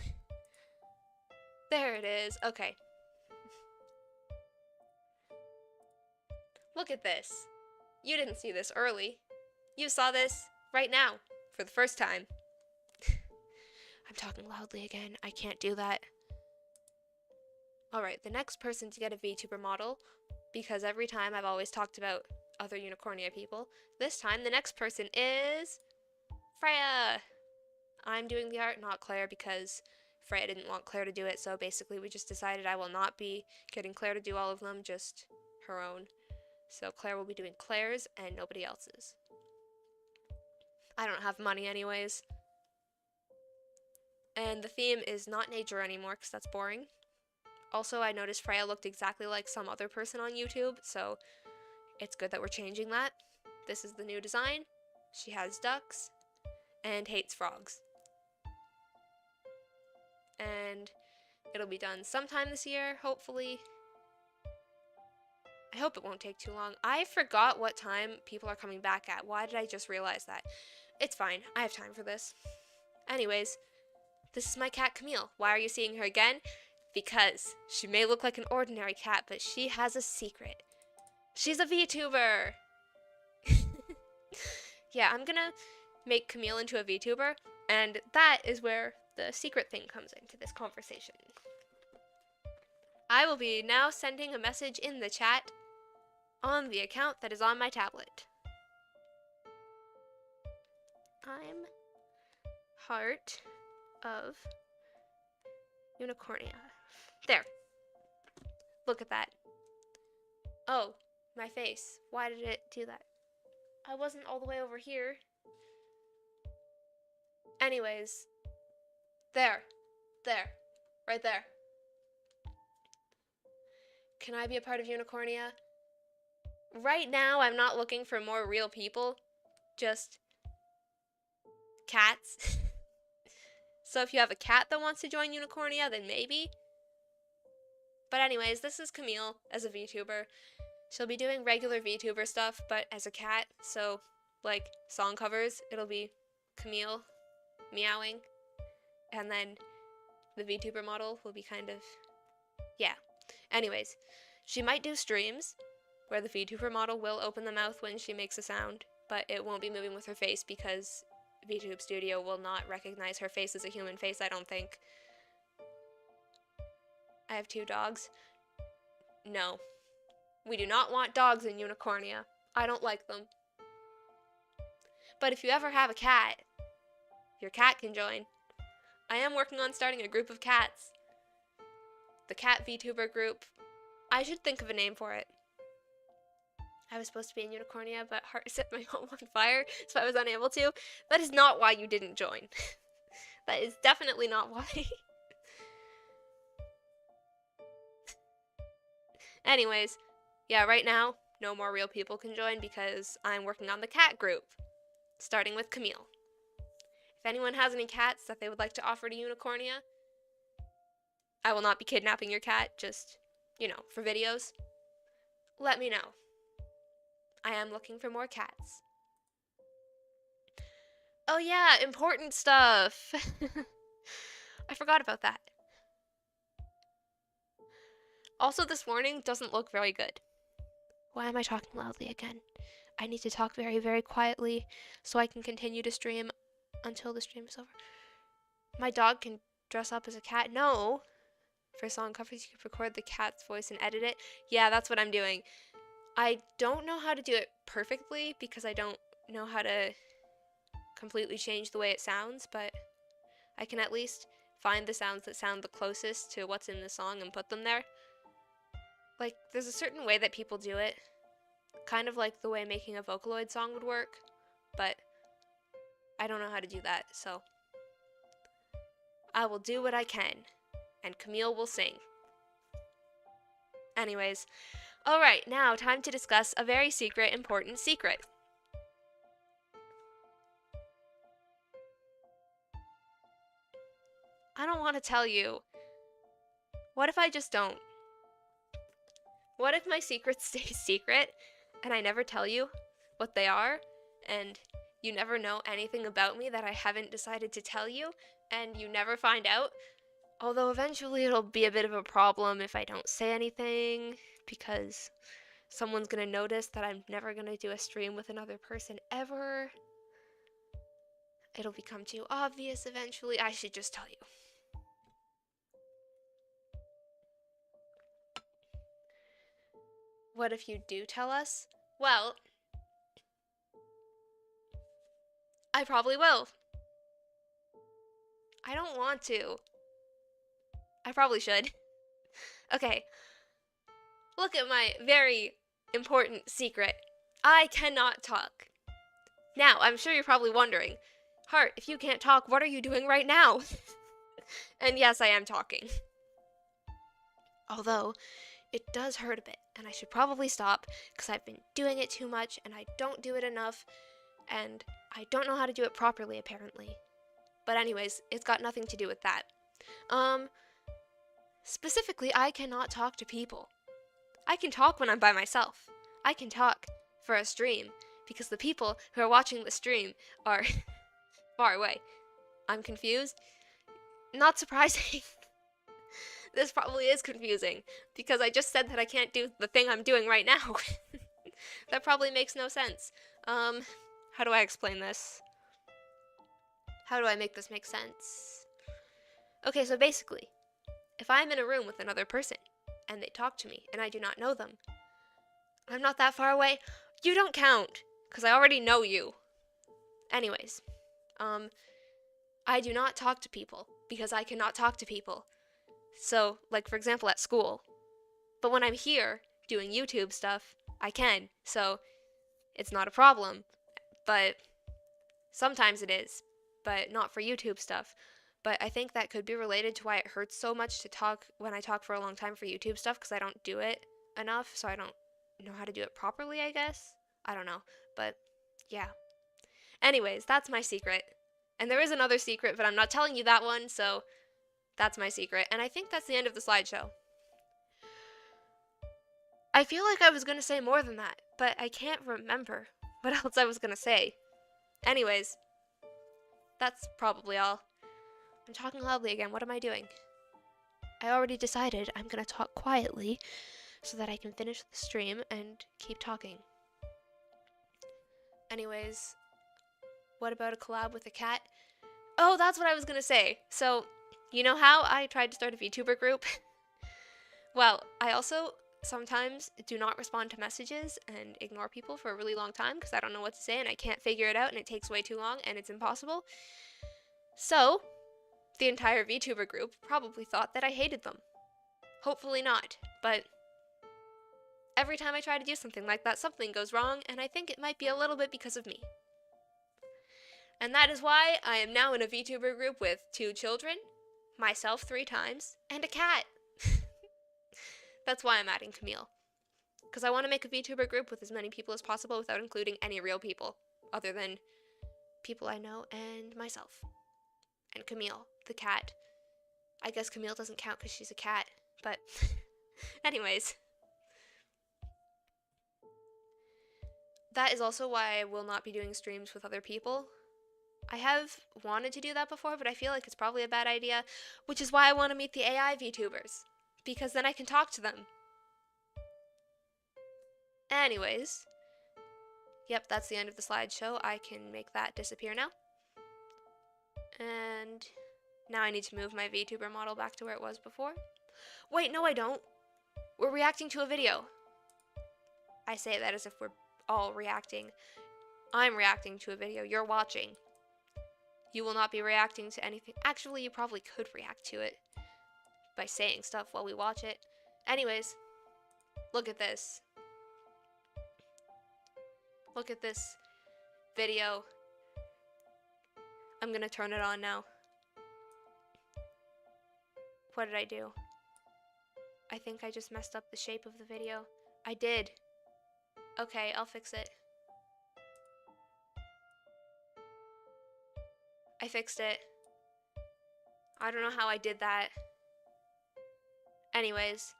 S1: There it is. Okay. Look at this. You didn't see this early. You saw this right now for the first time. I'm talking loudly again. I can't do that. Alright, the next person to get a VTuber model, because every time I've always talked about other Unicornia people, this time the next person is Freya! I'm doing the art, not Claire, because Freya didn't want Claire to do it, so basically we just decided I will not be getting Claire to do all of them, just her own. So Claire will be doing Claire's and nobody else's. I don't have money anyways. And the theme is not nature anymore, because that's boring. Also, I noticed Freya looked exactly like some other person on YouTube, so it's good that we're changing that. This is the new design. She has ducks and hates frogs. And it'll be done sometime this year, hopefully. I hope it won't take too long. I forgot what time people are coming back at. Why did I just realize that? It's fine. I have time for this. Anyways, this is my cat Camille. Why are you seeing her again? Because she may look like an ordinary cat, but she has a secret. She's a VTuber! Yeah, I'm gonna make Camille into a VTuber, and that is where the secret thing comes into this conversation. I will be now sending a message in the chat on the account that is on my tablet. I'm Heart of Unicornia. There. Look at that. Oh, my face. Why did it do that? I wasn't all the way over here. Anyways. There. There. Right there. Can I be a part of Unicornia? Right now, I'm not looking for more real people. Just cats. So if you have a cat that wants to join Unicornia, then maybe. But anyways, this is Camille as a VTuber. She'll be doing regular VTuber stuff, but as a cat. So, like, song covers, it'll be Camille meowing. And then the VTuber model will be kind of, yeah. Anyways, she might do streams where the VTuber model will open the mouth when she makes a sound, but it won't be moving with her face because VTube Studio will not recognize her face as a human face, I don't think. I have 2 dogs. No. We do not want dogs in Unicornia. I don't like them. But if you ever have a cat, your cat can join. I am working on starting a group of cats. The Cat Vtuber group. I should think of a name for it. I was supposed to be in Unicornia, but Heart set my home on fire, so I was unable to. That is not why you didn't join. That is definitely not why. Anyways, yeah, right now, no more real people can join because I'm working on the cat group, starting with Camille. If anyone has any cats that they would like to offer to Unicornia, I will not be kidnapping your cat, just, for videos. Let me know. I am looking for more cats. Oh yeah, important stuff. I forgot about that. Also, this morning doesn't look very good. Why am I talking loudly again? I need to talk very, very quietly so I can continue to stream until the stream is over. My dog can dress up as a cat. No. For song covers, you can record the cat's voice and edit it. Yeah, that's what I'm doing. I don't know how to do it perfectly because I don't know how to completely change the way it sounds, but I can at least find the sounds that sound the closest to what's in the song and put them there. Like, there's a certain way that people do it, kind of like the way making a Vocaloid song would work, but I don't know how to do that, so I will do what I can, and Camille will sing. Anyways, alright, now time to discuss a very secret, important secret. I don't want to tell you. What if I just don't? What if my secrets stay secret, and I never tell you what they are, and you never know anything about me that I haven't decided to tell you, and you never find out? Although eventually it'll be a bit of a problem if I don't say anything, because someone's gonna notice that I'm never gonna do a stream with another person ever. It'll become too obvious eventually. I should just tell you. What if you do tell us? Well, I probably will. I don't want to. I probably should. Okay. Look at my very important secret. I cannot talk. Now, I'm sure you're probably wondering, Heart, if you can't talk, what are you doing right now? And yes, I am talking. Although, it does hurt a bit, and I should probably stop, because I've been doing it too much, and I don't do it enough, and I don't know how to do it properly, apparently. But anyways, it's got nothing to do with that. Specifically, I cannot talk to people. I can talk when I'm by myself. I can talk for a stream, because the people who are watching the stream are far away. I'm confused? Not surprising. This probably is confusing, because I just said that I can't do the thing I'm doing right now. That probably makes no sense. How do I explain this? How do I make this make sense? Okay, so basically, if I'm in a room with another person, and they talk to me, and I do not know them, I'm not that far away, you don't count, because I already know you. Anyways, I do not talk to people, because I cannot talk to people. So, like, for example, at school. But when I'm here, doing YouTube stuff, I can, so it's not a problem. But sometimes it is, but not for YouTube stuff. But I think that could be related to why it hurts so much to talk when I talk for a long time for YouTube stuff, because I don't do it enough, so I don't know how to do it properly, I guess? I don't know, but yeah. Anyways, that's my secret. And there is another secret, but I'm not telling you that one, so that's my secret. And I think that's the end of the slideshow. I feel like I was going to say more than that, but I can't remember what else I was going to say. Anyways, that's probably all. I'm talking loudly again. What am I doing? I already decided I'm going to talk quietly so that I can finish the stream and keep talking. Anyways, what about a collab with a cat? Oh, that's what I was going to say. So, you know how I tried to start a VTuber group? Well, I also sometimes do not respond to messages and ignore people for a really long time because I don't know what to say and I can't figure it out and it takes way too long and it's impossible. So, the entire Vtuber group probably thought that I hated them. Hopefully not, but every time I try to do something like that, something goes wrong, and I think it might be a little bit because of me. And that is why I am now in a Vtuber group with 2 children, myself 3 times, and a cat. That's why I'm adding Camille. Because I want to make a Vtuber group with as many people as possible without including any real people, other than people I know and myself. And Camille, the cat. I guess Camille doesn't count because she's a cat, but anyways. That is also why I will not be doing streams with other people. I have wanted to do that before, but I feel like it's probably a bad idea, which is why I want to meet the AI VTubers, because then I can talk to them. Anyways, yep, that's the end of the slideshow. I can make that disappear now. And now I need to move my VTuber model back to where it was before. Wait, no I don't. We're reacting to a video. I say that as if we're all reacting. I'm reacting to a video. You're watching. You will not be reacting to anything. Actually, you probably could react to it by saying stuff while we watch it. Anyways, look at this. Look at this video. I'm gonna turn it on now. What did I do? I think I just messed up the shape of the video. I did. Okay, I'll fix it. I fixed it. I don't know how I did that. Anyways,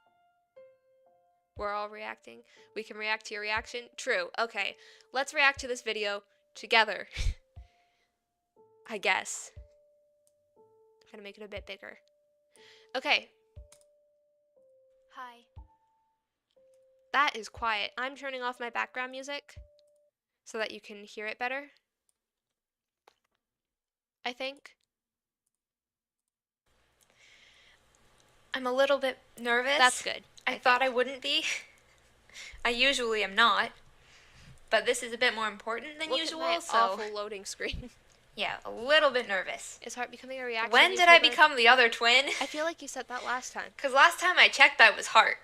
S1: we're all reacting. We can react to your reaction. True. Okay, let's react to this video together. I guess. I'm gonna make it a bit bigger. Okay. Hi. That is quiet. I'm turning off my background music so that you can hear it better. I think.
S2: I'm a little bit nervous.
S1: That's good.
S2: I thought I wouldn't be. I usually am not. But this is a bit more important than usual,
S1: Look at my
S2: so
S1: awful loading screen.
S2: yeah, a little bit nervous.
S1: Is Heart becoming a reaction
S2: When did I
S1: YouTuber?
S2: become the other twin?
S1: I feel like you said that last time.
S2: Because last time I checked, I was Heart.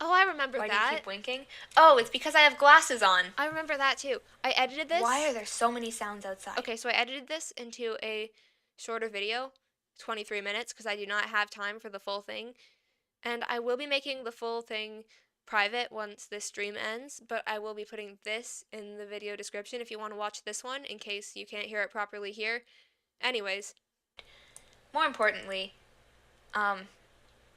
S1: Oh, I remember
S2: Why
S1: that.
S2: do you keep blinking? Oh, it's because I have glasses on.
S1: I remember that too. I edited this.
S2: Why are there so many sounds outside?
S1: Okay, so I edited this into a shorter video, 23 minutes, because I do not have time for the full thing. And I will be making the full thing private once this stream ends, but I will be putting this in the video description if you want to watch this one, in case you can't hear it properly here. Anyways.
S2: More importantly, I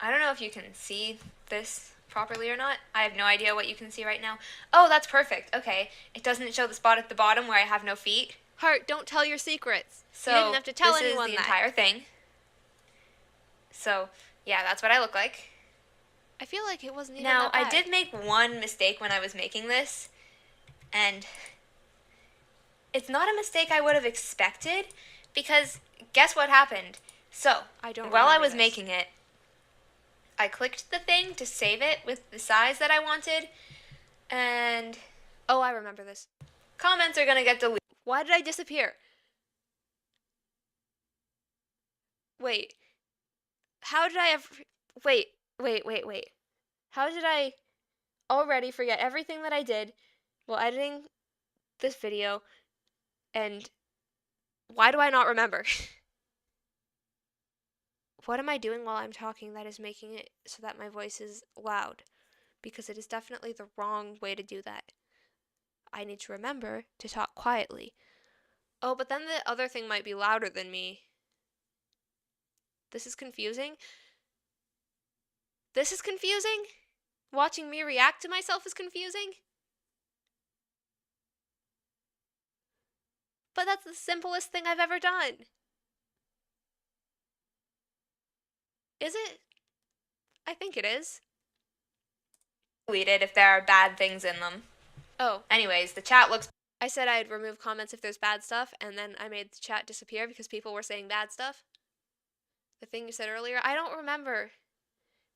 S2: don't know if you can see this properly or not. I have no idea what you can see right now. Oh, that's perfect. Okay. It doesn't show the spot at the bottom where I have no feet.
S1: Heart, don't tell your secrets.
S2: So
S1: you didn't have to tell anyone
S2: this is the
S1: that.
S2: entire thing. So, yeah, that's what I look like.
S1: I feel like it wasn't even
S2: Now,
S1: that bad.
S2: I did make one mistake when I was making this, and it's not a mistake I would have expected, because guess what happened? So, while I was making it, I clicked the thing to save it with the size that I wanted, and
S1: oh, I remember this.
S2: Comments are gonna get deleted.
S1: Why did I disappear? Wait. How did I ever... Wait. How did I already forget everything that I did while editing this video, and why do I not remember? What am I doing while I'm talking that is making it so that my voice is loud? Because it is definitely the wrong way to do that. I need to remember to talk quietly. Oh, but then the other thing might be louder than me. This is confusing. This is confusing? Watching me react to myself is confusing? But that's the simplest thing I've ever done. Is it? I think it is.
S2: Deleted if there are bad things in them.
S1: Oh.
S2: Anyways, the chat looks...
S1: I said I'd remove comments if there's bad stuff, and then I made the chat disappear because people were saying bad stuff. The thing you said earlier, I don't remember.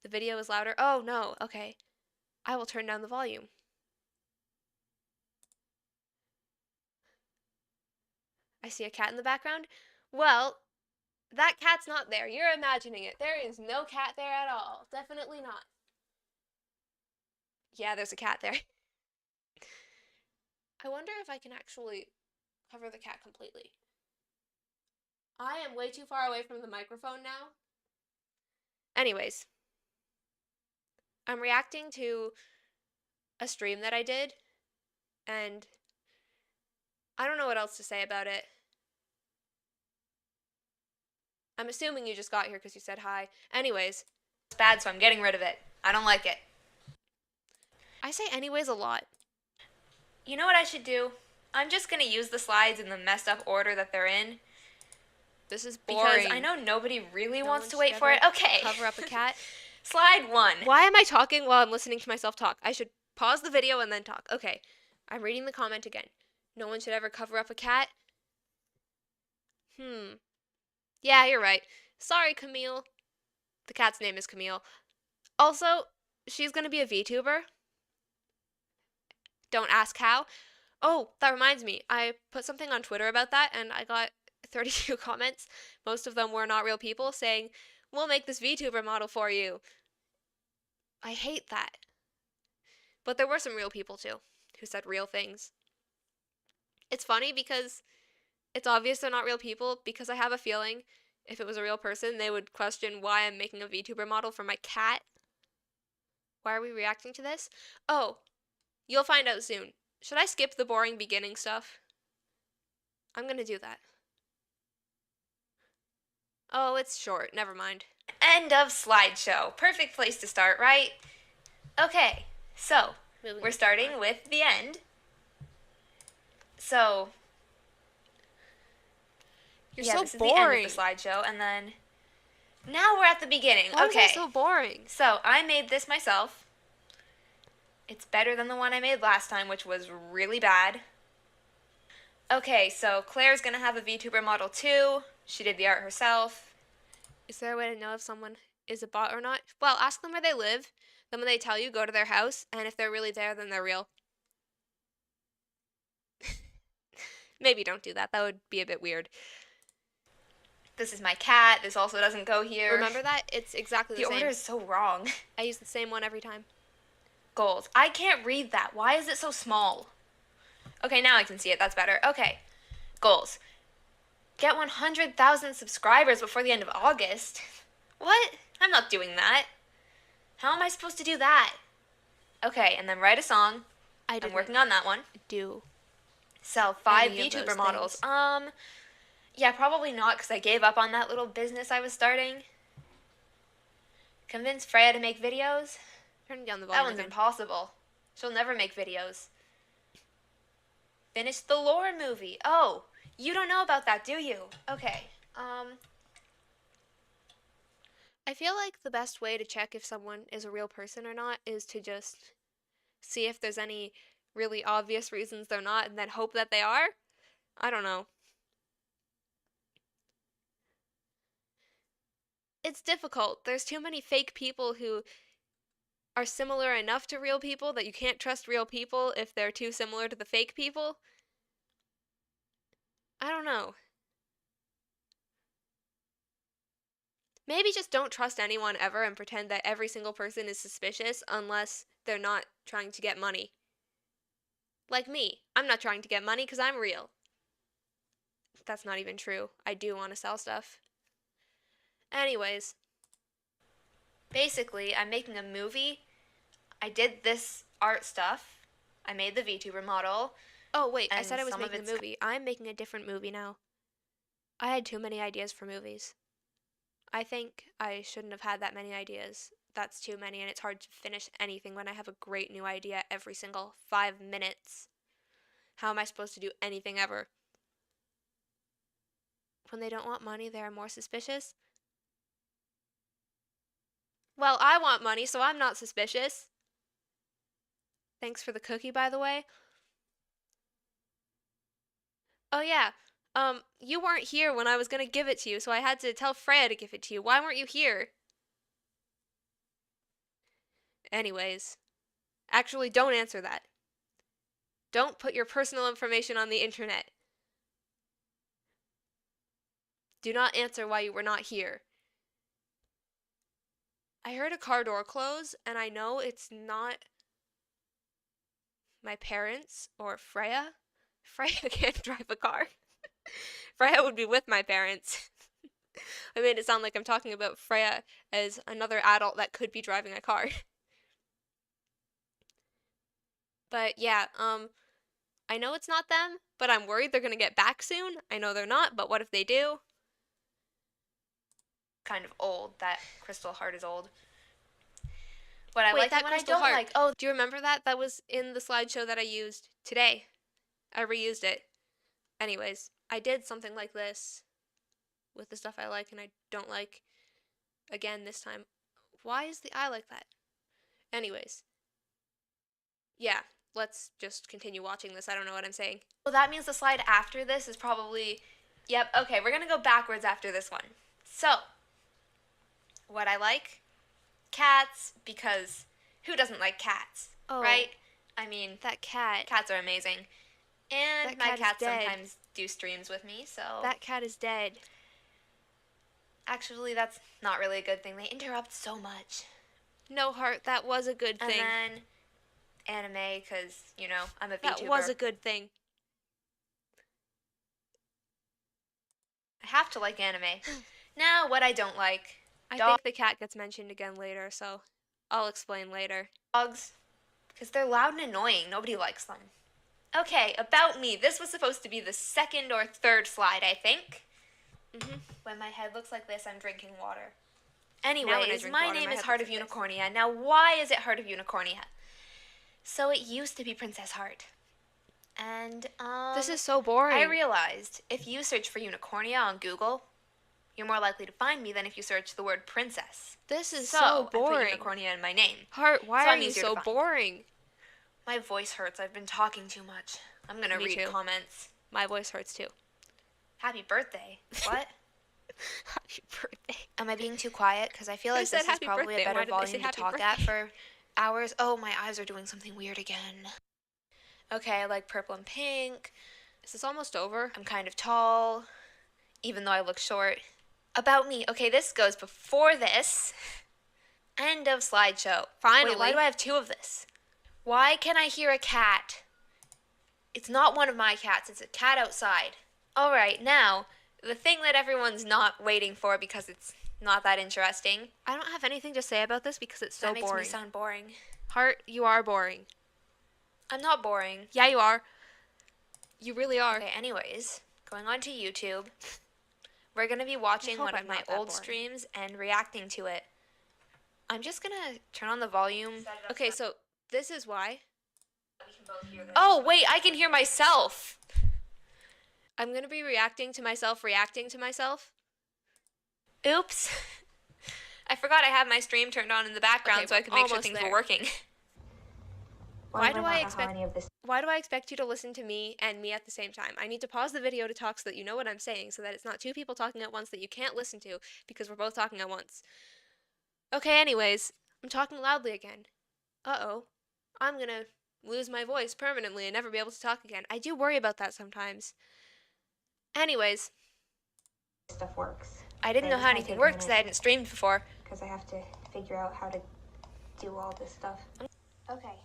S1: The video is louder. Oh, no. Okay. I will turn down the volume. I see a cat in the background. Well, that cat's not there. You're imagining it. There is no cat there at all. Definitely not. Yeah, there's a cat there. I wonder if I can actually cover the cat completely. I am way too far away from the microphone now. Anyways, I'm reacting to a stream that I did, and I don't know what else to say about it. I'm assuming you just got here because you said hi. Anyways.
S2: It's bad, so I'm getting rid of it. I don't like it.
S1: I say anyways a lot.
S2: You know what I should do? I'm just going to use the slides in the messed up order that they're in.
S1: This is boring.
S2: Because I know nobody really wants to wait for it. Okay.
S1: Cover up a cat.
S2: Slide 1.
S1: Why am I talking while I'm listening to myself talk? I should pause the video and then talk. Okay. I'm reading the comment again. No one should ever cover up a cat. Yeah, you're right. Sorry, Camille. The cat's name is Camille. Also, she's gonna be a VTuber. Don't ask how. Oh, that reminds me. I put something on Twitter about that, and I got 32 comments. Most of them were not real people saying, "We'll make this VTuber model for you." I hate that. But there were some real people, too, who said real things. It's funny because it's obvious they're not real people, because I have a feeling if it was a real person, they would question why I'm making a VTuber model for my cat. Why are we reacting to this? Oh, you'll find out soon. Should I skip the boring beginning stuff? I'm gonna do that. Oh, it's short. Never mind.
S2: End of slideshow. Perfect place to start, right? Okay, so we're starting with the end. So,
S1: You're
S2: yeah,
S1: so
S2: this is
S1: boring.
S2: the end of the slideshow, and then now we're at the beginning.
S1: Why
S2: okay.
S1: is it so boring?
S2: So I made this myself. It's better than the one I made last time, which was really bad. Okay, so Claire's gonna have a VTuber model too. She did the art herself.
S1: Is there a way to know if someone is a bot or not? Well, ask them where they live. Then when they tell you, go to their house, and if they're really there, then they're real. Maybe don't do that. That would be a bit weird.
S2: This is my cat. This also doesn't go here.
S1: Remember that? It's exactly the same.
S2: The order is so wrong.
S1: I use the same one every time.
S2: Goals. I can't read that. Why is it so small? Okay, now I can see it. That's better. Okay. Goals. Get 100,000 subscribers before the end of August. What? I'm not doing that. How am I supposed to do that? Okay, and then write a song. I'm working on that one.
S1: Do.
S2: Sell 5 VTuber models. Yeah, probably not, because I gave up on that little business I was starting. Convince Freya to make videos.
S1: Turn down the volume.
S2: That one's impossible. She'll never make videos. Finish the lore movie. Oh, you don't know about that, do you? Okay.
S1: I feel like the best way to check if someone is a real person or not is to just see if there's any really obvious reasons they're not and then hope that they are. I don't know. It's difficult. There's too many fake people who are similar enough to real people that you can't trust real people if they're too similar to the fake people. I don't know. Maybe just don't trust anyone ever and pretend that every single person is suspicious unless they're not trying to get money. Like me. I'm not trying to get money because I'm real. That's not even true. I do want to sell stuff. Anyways.
S2: Basically, I'm making a movie. I did this art stuff. I made the VTuber model.
S1: Oh, wait. I said I was making a movie. I'm making a different movie now. I had too many ideas for movies. I think I shouldn't have had that many ideas. That's too many, and it's hard to finish anything when I have a great new idea every single 5 minutes. How am I supposed to do anything ever? When they don't want money, they are more suspicious. Well, I want money, so I'm not suspicious. Thanks for the cookie, by the way. Oh, yeah. You weren't here when I was gonna give it to you, so I had to tell Freya to give it to you. Why weren't you here? Anyways, actually, don't answer that. Don't put your personal information on the internet. Do not answer why you were not here. I heard a car door close, and I know it's not my parents or Freya. Freya can't drive a car. Freya would be with my parents. I made it sound like I'm talking about Freya as another adult that could be driving a car. But yeah, I know it's not them, but I'm worried they're gonna get back soon. I know they're not, but what if they do?
S2: Kind of old. That crystal heart is old. What I
S1: Wait,
S2: like
S1: that
S2: and what I
S1: crystal
S2: don't
S1: heart.
S2: like. Oh,
S1: Do you remember that? That was in the slideshow that I used today. I reused it. Anyways, I did something like this with the stuff I like and I don't like again this time. Why is the eye like that? Anyways. Yeah, let's just continue watching this. I don't know what I'm saying.
S2: well, that means the slide after this is probably. Yep. Okay, we're gonna go backwards after this one. So, what I like, cats, because who doesn't like cats,
S1: Oh,
S2: right? I mean,
S1: that cat.
S2: cats are amazing. And
S1: That
S2: my
S1: cat is
S2: cats
S1: dead.
S2: sometimes do streams with me, so.
S1: That cat is dead.
S2: Actually, that's not really a good thing. They interrupt so much.
S1: No, Heart, that was a good thing.
S2: And then anime, because, you know, I'm a VTuber.
S1: That was a good thing.
S2: I have to like anime. Now, what I don't like.
S1: I think the cat gets mentioned again later, so I'll explain later.
S2: Dogs, because they're loud and annoying. Nobody likes them. Okay, about me. This was supposed to be the second or third slide, I think. When my head looks like this, I'm drinking water. Anyways, my name is Heart of Unicornia. Now, why is it Heart of Unicornia? So it used to be Princess Heart. And,
S1: This is so boring.
S2: I realized if you search for Unicornia on Google, you're more likely to find me than if you search the word princess.
S1: This is so boring.
S2: I put Unicornia in my name.
S1: Heart, why
S2: So
S1: are
S2: I'm
S1: you
S2: easier
S1: so
S2: to find.
S1: boring?
S2: My voice hurts. I've been talking too much. I'm gonna
S1: Me
S2: read
S1: too.
S2: comments.
S1: My voice hurts too.
S2: Happy birthday. What?
S1: Happy birthday.
S2: Am I being too quiet? Because I feel
S1: Who
S2: like
S1: said
S2: this is
S1: happy
S2: probably
S1: birthday?
S2: a
S1: Why
S2: better
S1: did they say
S2: volume to
S1: happy
S2: talk at
S1: birthday?
S2: for hours. Oh, my eyes are doing something weird again. Okay, I like purple and pink.
S1: Is this almost over?
S2: I'm kind of tall, even though I look short. About me. Okay, this goes before this. End of slideshow.
S1: Finally.
S2: Wait, why do I have two of this? Why can I hear a cat? It's not one of my cats. It's a cat outside. All right, now, the thing that everyone's not waiting for because it's not that interesting.
S1: I don't have anything to say about this because it's so
S2: That makes
S1: boring.
S2: me sound boring.
S1: Heart, you are boring.
S2: I'm not boring.
S1: Yeah, you are. You really are.
S2: Okay, anyways, going on to YouTube, we're going to be watching one of
S1: I'm
S2: my
S1: not that
S2: old
S1: boring.
S2: streams and reacting to it. I'm just going to turn on the volume.
S1: Okay, so this is why.
S2: Oh, wait, I can hear myself.
S1: I'm going to be reacting to myself.
S2: Oops. I forgot I have my stream turned on in the background
S1: Okay,
S2: so I could make sure
S1: almost
S2: things
S1: there.
S2: were working.
S1: Why do I expect you to listen to me and me at the same time? I need to pause the video to talk so that you know what I'm saying, so that it's not two people talking at once that you can't listen to because we're both talking at once. Okay, anyways, I'm talking loudly again. Uh-oh. I'm gonna lose my voice permanently and never be able to talk again. I do worry about that sometimes. Anyways.
S3: Stuff works.
S2: I didn't know how anything worked because I hadn't streamed before.
S3: Because I have to figure out how to do all this stuff. Okay.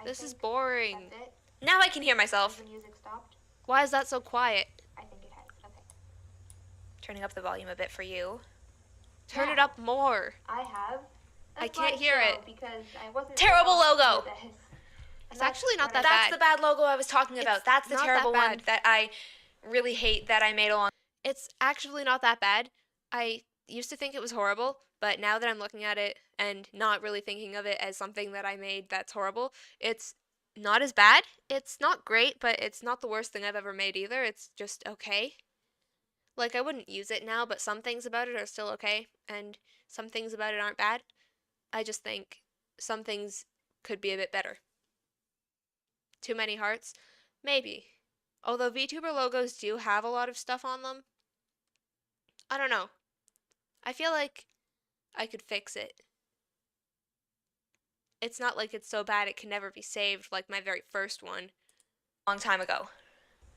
S1: This is boring.
S3: That's it.
S2: Now I can hear myself.
S3: The music stopped.
S1: Why is that so quiet?
S3: I think it has. Okay.
S2: Turning up the volume a bit for you.
S1: Turn it up more.
S3: I have.
S1: I can't hear it.
S3: Because I wasn't
S2: Terrible
S3: supposed to
S2: logo.
S3: do this.
S1: It's actually not
S3: what
S1: that
S2: That's
S1: bad.
S2: the bad logo I was talking about.
S1: It's
S2: That's the
S1: not that
S2: terrible one
S1: bad.
S2: that I really hate that I made along.
S1: It's actually not that bad. I used to think it was horrible, but now that I'm looking at it and not really thinking of it as something that I made that's horrible, it's not as bad. It's not great, but it's not the worst thing I've ever made either. It's just okay. Like, I wouldn't use it now, but some things about it are still okay, and some things about it aren't bad. I just think some things could be a bit better. Too many hearts? Maybe. Although VTuber logos do have a lot of stuff on them, I don't know. I feel like I could fix it. It's not like it's so bad it can never be saved like my very first one.
S2: Long time ago.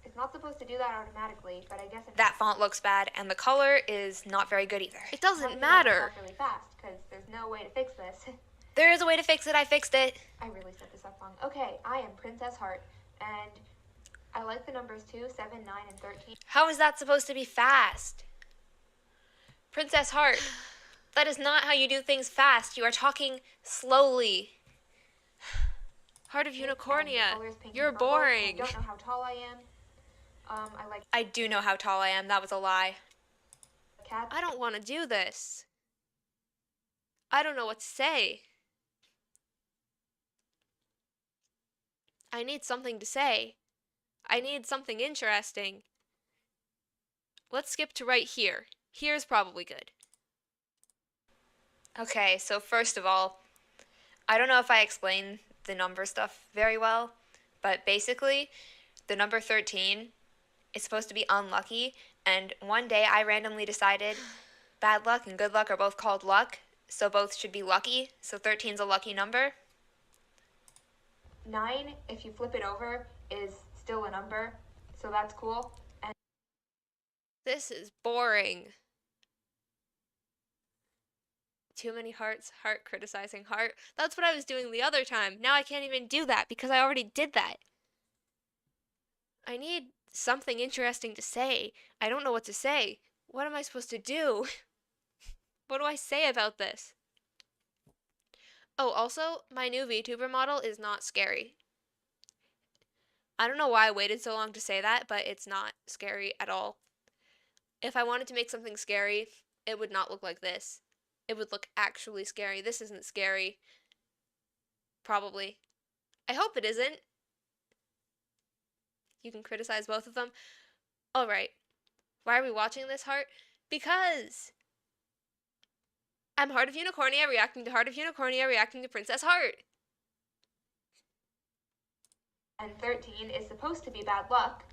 S3: It's not supposed to do that automatically, but I guess
S2: That font looks bad, and the color is not very good either.
S1: It doesn't matter.
S3: Really fast, because there's no way to fix this.
S2: There is a way to fix it. I fixed it.
S3: I really set this up wrong. Okay, I am Princess Heart, and I like the numbers 2, 7, 9, and 13.
S2: How is that supposed to be fast? Princess Heart, that is not how you do things fast. You are talking slowly.
S1: Heart of Unicornia,
S3: Colors pink
S1: you're
S3: and purple.
S1: boring.
S3: I don't know how tall I am.
S2: I do know how tall I am. That was a lie.
S3: Cats.
S1: I don't want to do this. I don't know what to say. I need something to say. I need something interesting. Let's skip to right here. Here's probably good.
S2: Okay, so first of all, I don't know if I explained the number stuff very well, but basically, the number 13 is supposed to be unlucky, and one day I randomly decided bad luck and good luck are both called luck, so both should be lucky, so 13's a lucky number.
S3: 9, if you flip it over, is still a number, so that's cool. And
S1: This is boring. Too many hearts, heart criticizing heart. That's what I was doing the other time. Now I can't even do that because I already did that. I need something interesting to say. I don't know what to say. What am I supposed to do? What do I say about this? Oh, also, my new Vtuber model is not scary. I don't know why I waited so long to say that, but it's not scary at all. If I wanted to make something scary, it would not look like this. It would look actually scary. This isn't scary. Probably. I hope it isn't. You can criticize both of them. Alright. Why are we watching this, Heart? Because I'm Heart of Unicornia reacting to Heart of Unicornia reacting to Princess Heart.
S3: and 13 is supposed to be bad luck.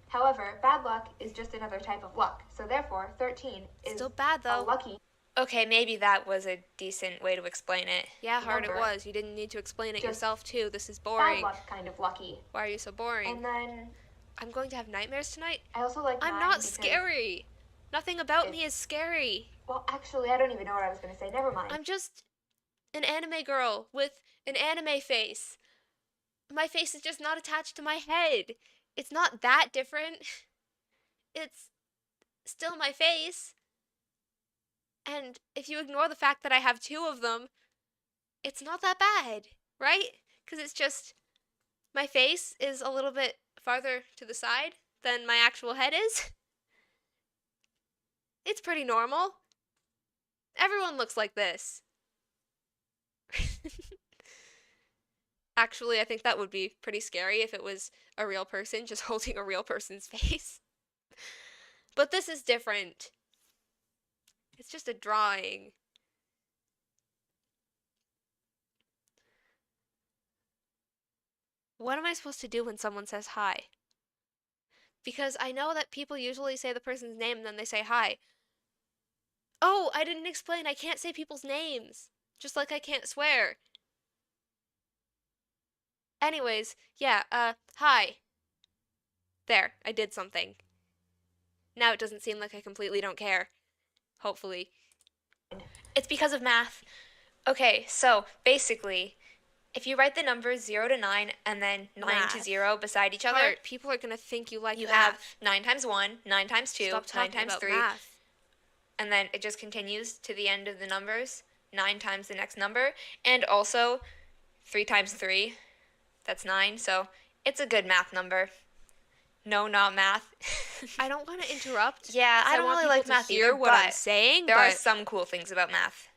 S3: However, bad luck is just another type of luck. So therefore, 13 is
S1: Still bad, though.
S3: a lucky.
S2: Okay, maybe that was a decent way to explain it.
S1: Yeah, Heart, it
S3: number.
S1: was. You didn't need to explain it
S3: Just
S1: yourself, too. This is
S3: Bad
S1: boring.
S3: luck kind of lucky.
S1: Why are you so boring?
S3: And then
S1: I'm going to have nightmares tonight?
S3: I also like
S1: I'm
S3: 9
S1: not
S3: because-
S1: scary. Nothing about me
S3: It's-
S1: is scary.
S3: Well, actually, I don't even know what I was going to say. Never mind.
S1: I'm just an anime girl with an anime face. My face is just not attached to my head. It's not that different. It's still my face. And if you ignore the fact that I have two of them, it's not that bad, right? Because it's just my face is a little bit farther to the side than my actual head is. It's pretty normal. Everyone looks like this. Actually, I think that would be pretty scary if it was a real person just holding a real person's face. But this is different. It's just a drawing. What am I supposed to do when someone says hi? Because I know that people usually say the person's name and then they say hi. Oh, I didn't explain. I can't say people's names. Just like I can't swear. Anyways, yeah, hi. There, I did something. Now it doesn't seem like I completely don't care. Hopefully.
S2: It's because of math. Okay, so basically, if you write the numbers 0 to 9 and then 9
S1: Math.
S2: to 0 beside each other,
S1: Heart, people are gonna think you like
S2: you
S1: math.
S2: have 9 times 1, 9 times 2,
S1: Stop
S2: 9
S1: talking
S2: times
S1: about
S2: 3,
S1: math.
S2: and then it just continues to the end of the numbers, 9 times the next number, and also 3 times 3, that's 9, so it's a good math number. No, not math.
S1: I don't want to interrupt.
S2: Yeah, I don't
S1: want
S2: really like
S1: people to
S2: math
S1: hear
S2: either,
S1: what I'm
S2: but
S1: saying,
S2: there are
S1: but
S2: some cool things about math.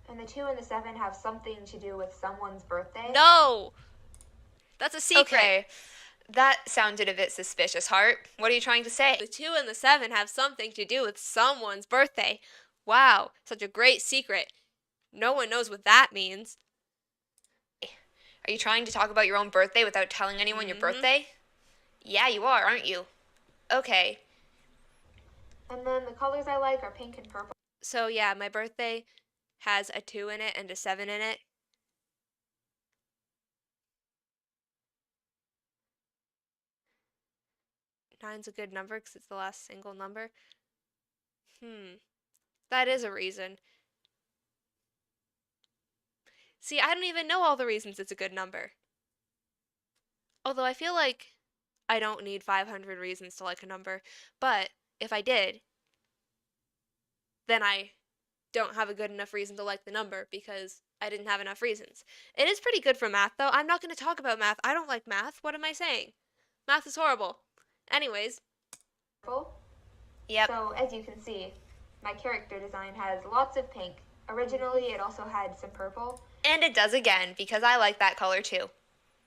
S3: And the 2 and the 7 have something to do with someone's birthday.
S1: no! That's a secret.
S2: Okay, that sounded a bit suspicious, Heart. What are you trying to say?
S1: The 2 and the 7 have something to do with someone's birthday. Wow, such a great secret. No one knows what that means.
S2: Are you trying to talk about your own birthday without telling anyone your birthday? Yeah, you are, aren't you? Okay.
S3: And then the colors I like are pink and purple.
S1: So yeah, my birthday has a 2 in it and a 7 in it. Nine's a good number because it's the last single number. That is a reason. See, I don't even know all the reasons it's a good number. Although I feel like I don't need 500 reasons to like a number, but if I did, then I don't have a good enough reason to like the number because I didn't have enough reasons. It is pretty good for math, though. I'm not going to talk about math. I don't like math. What am I saying? Math is horrible. Anyways.
S2: Yep.
S3: So, as you can see, my character design has lots of pink. Originally, it also had some purple.
S2: And it does again, because I like that color too.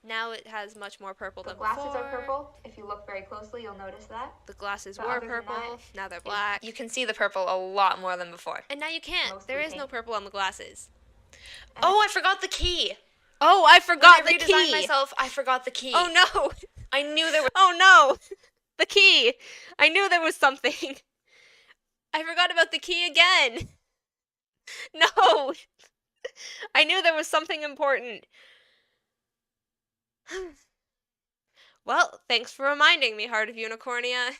S1: Now it has much more purple than
S3: The glasses
S1: before.
S3: are purple. If you look very closely, you'll notice that.
S1: The glasses
S3: But
S1: were
S3: other than
S1: purple.
S3: that,
S1: Now they're black.
S2: You can see the purple a lot more than before.
S1: And now you can't.
S3: Mostly
S1: There is no
S3: pink.
S1: purple on the glasses.
S2: Oh, I forgot the key.
S1: Oh, I forgot the
S2: When I redesigned
S1: key.
S2: myself, I forgot the key.
S1: Oh no.
S2: I knew there was...
S1: Oh no. The key. I knew there was something. I forgot about the key again. No. I knew there was something important. Well, thanks for reminding me, Heart of Unicornia.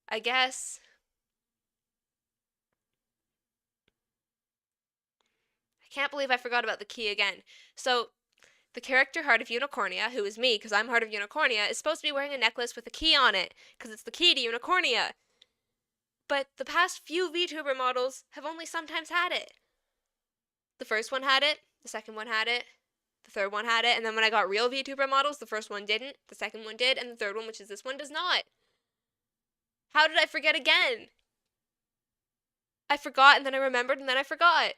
S1: I guess. I can't believe I forgot about the key again. So, the character Heart of Unicornia, who is me, because I'm Heart of Unicornia, is supposed to be wearing a necklace with a key on it, because it's the key to Unicornia. But the past few VTuber models have only sometimes had it. The first one had it, the second one had it, the third one had it, and then when I got real VTuber models, the first one didn't, the second one did, and the third one, which is this one, does not. How did I forget again? I forgot, and then I remembered, and then I forgot.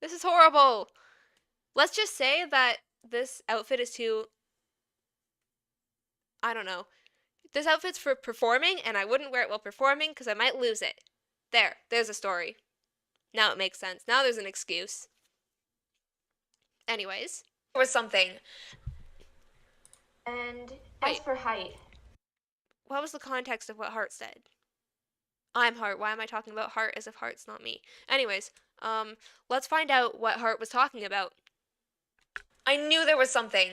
S1: This is horrible. Let's just say that this outfit is too... I don't know. This outfit's for performing, and I wouldn't wear it while performing because I might lose it. There's a story. Now it makes sense. Now there's an excuse. Anyways.
S2: There was something.
S3: And as
S1: Wait.
S3: for height,
S1: What was the context of what Heart said? I'm Heart. Why am I talking about Heart as if Heart's not me? Anyways, let's find out what Heart was talking about.
S2: I knew there was something.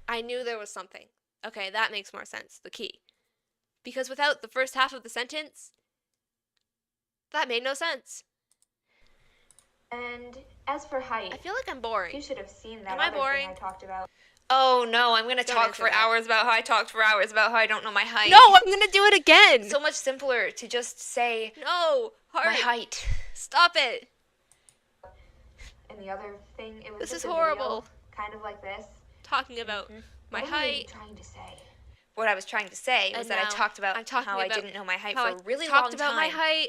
S1: I knew there was something. Okay, that makes more sense. The key. Because without the first half of the sentence, that made no sense.
S3: and as for height,
S1: I feel like I'm boring.
S3: you should have seen that
S1: Am I
S3: other
S1: boring?
S3: thing I talked about.
S2: Oh no, I'm gonna
S1: Don't
S2: talk
S1: answer
S2: for
S1: that.
S2: hours about how I talked for hours about how I don't know my height.
S1: No, I'm gonna do it again.
S2: So much simpler to just say
S1: No,
S2: my
S1: Heart,
S2: height.
S1: stop it.
S3: And the other thing, it was
S1: This
S3: just
S1: is
S3: a
S1: horrible.
S3: video, kind of like this.
S1: Talking about my
S3: What were you
S1: height.
S3: trying to say?
S2: What I was trying to say was
S1: And
S2: that I
S1: now
S2: talked about
S1: I'm talking
S2: how I
S1: about
S2: didn't know my height
S1: How
S2: for
S1: I
S2: a really
S1: talked
S2: long
S1: about
S2: time.
S1: my height.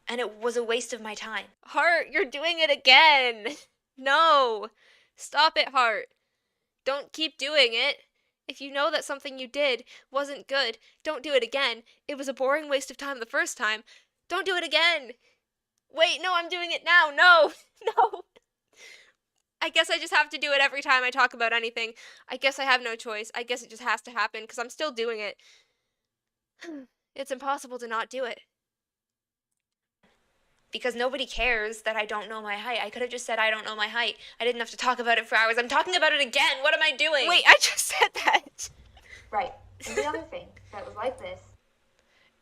S2: And it was a waste of my time.
S1: Heart, you're doing it again. No. Stop it, Heart. Don't keep doing it. If you know that something you did wasn't good, don't do it again. It was a boring waste of time the first time. Don't do it again. Wait, no, I'm doing it now. No. No. I guess I just have to do it every time I talk about anything. I guess I have no choice. I guess it just has to happen because I'm still doing it. It's impossible to not do it.
S2: Because nobody cares that I don't know my height. I could have just said I don't know my height. I didn't have to talk about it for hours. I'm talking about it again. What am I doing?
S1: Wait, I just said that.
S3: Right. And the other thing that was like this,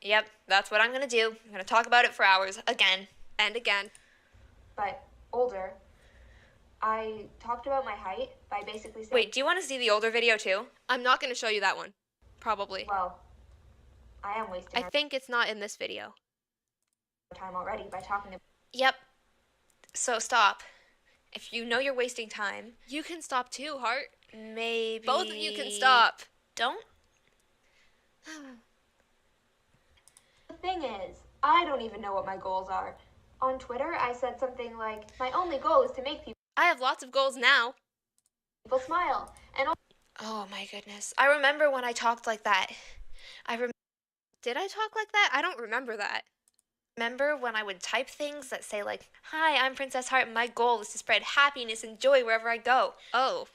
S2: Yep, that's what I'm gonna do. I'm gonna talk about it for hours again.
S1: And again.
S3: but older, I talked about my height by basically saying,
S2: Wait, do you want to see the older video too?
S1: I'm not going to show you that one. Probably.
S3: well, I am wasting
S1: I
S3: our
S1: think it's not in this video.
S3: time already by talking about.
S2: Yep. So stop. If you know you're wasting time,
S1: You can stop too, Heart.
S2: maybe...
S1: Both of you can stop.
S2: Don't?
S3: The thing is, I don't even know what my goals are. On Twitter, I said something like, my only goal is to make
S1: I have lots of goals now.
S3: people smile. And
S2: Oh my goodness. I remember when I talked like that.
S1: Did I talk like that? I don't remember that.
S2: Remember when I would type things that say like, "Hi, I'm Princess Heart. My goal is to spread happiness and joy wherever I go."
S1: Oh.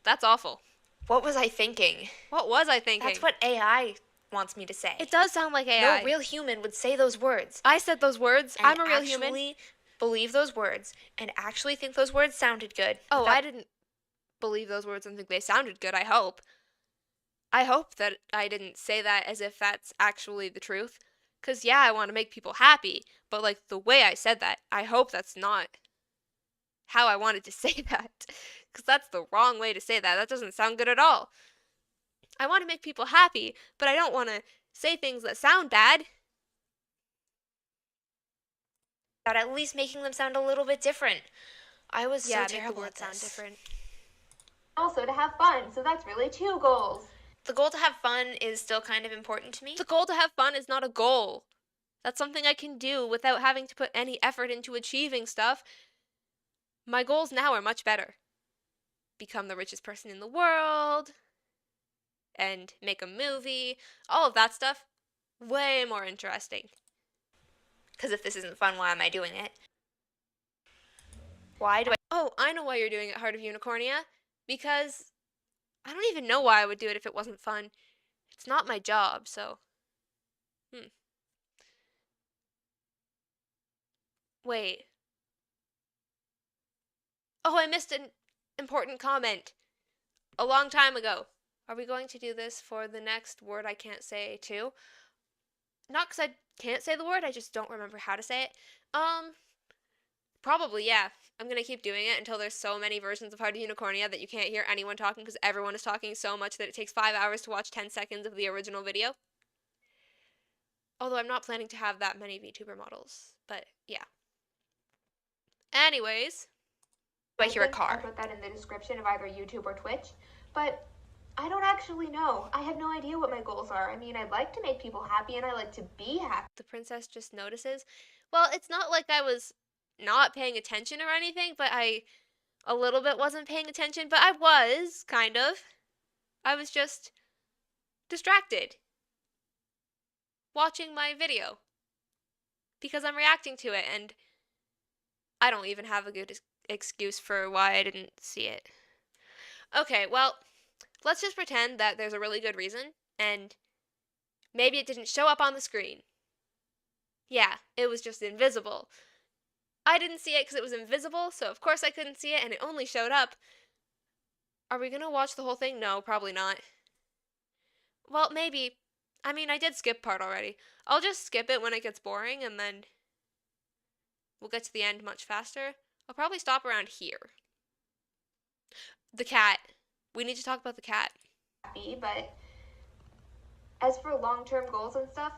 S1: That's awful.
S2: What was I thinking?
S1: What was I thinking?
S2: That's what AI wants me to say.
S1: It does sound like AI.
S2: No real human would say those words.
S1: I said those words.
S2: And
S1: I'm a real human.
S2: actually believe those words and actually think those words sounded good.
S1: Oh, I didn't believe those words and think they sounded good, I hope. I hope that I didn't say that as if that's actually the truth. Because, yeah, I want to make people happy. But, like, the way I said that, I hope that's not how I wanted to say that. Because that's the wrong way to say that. That doesn't sound good at all. I want to make people happy, but I don't want to say things that sound bad.
S2: About at least making them sound a little bit different. I was so terrible
S1: make the words
S2: at this.
S1: sound different.
S3: Also to have fun, so that's really 2 goals.
S2: The goal to have fun is still kind of important to me.
S1: The goal to have fun is not a goal. That's something I can do without having to put any effort into achieving stuff. My goals now are much better. Become the richest person in the world, and make a movie, all of that stuff, way more interesting.
S2: Because if this isn't fun, why am I doing it? Why do I...
S1: Oh, I know why you're doing it, Heart of Unicornia. Because I don't even know why I would do it if it wasn't fun. It's not my job, so... Wait. Oh, I missed an important comment. A long time ago. Are we going to do this for the next word I can't say too? Not because I can't say the word, I just don't remember how to say it. Probably, yeah. I'm going to keep doing it until there's so many versions of Heart of Unicornia that you can't hear anyone talking because everyone is talking so much that it takes 5 hours to watch 10 seconds of the original video. Although I'm not planning to have that many VTuber models, but yeah. Anyways.
S2: I hear a
S3: I'll
S2: car.
S3: put that in the description of either YouTube or Twitch, but I don't actually know. I have no idea what my goals are. I mean, I'd like to make people happy and I like to be happy.
S1: The princess just notices. Well, it's not like I was not paying attention or anything, but I a little bit wasn't paying attention, but I was, kind of. I was just distracted. Watching my video. Because I'm reacting to it, and I don't even have a good excuse for why I didn't see it. Okay, well, let's just pretend that there's a really good reason, and maybe it didn't show up on the screen. Yeah, it was just invisible. I didn't see it because it was invisible, so of course I couldn't see it, and it only showed up. Are we gonna watch the whole thing? No, probably not. Well, maybe. I mean, I did skip part already. I'll just skip it when it gets boring, and then we'll get to the end much faster. I'll probably stop around here. The cat. We need to talk about the cat.
S3: But as for long-term goals and stuff,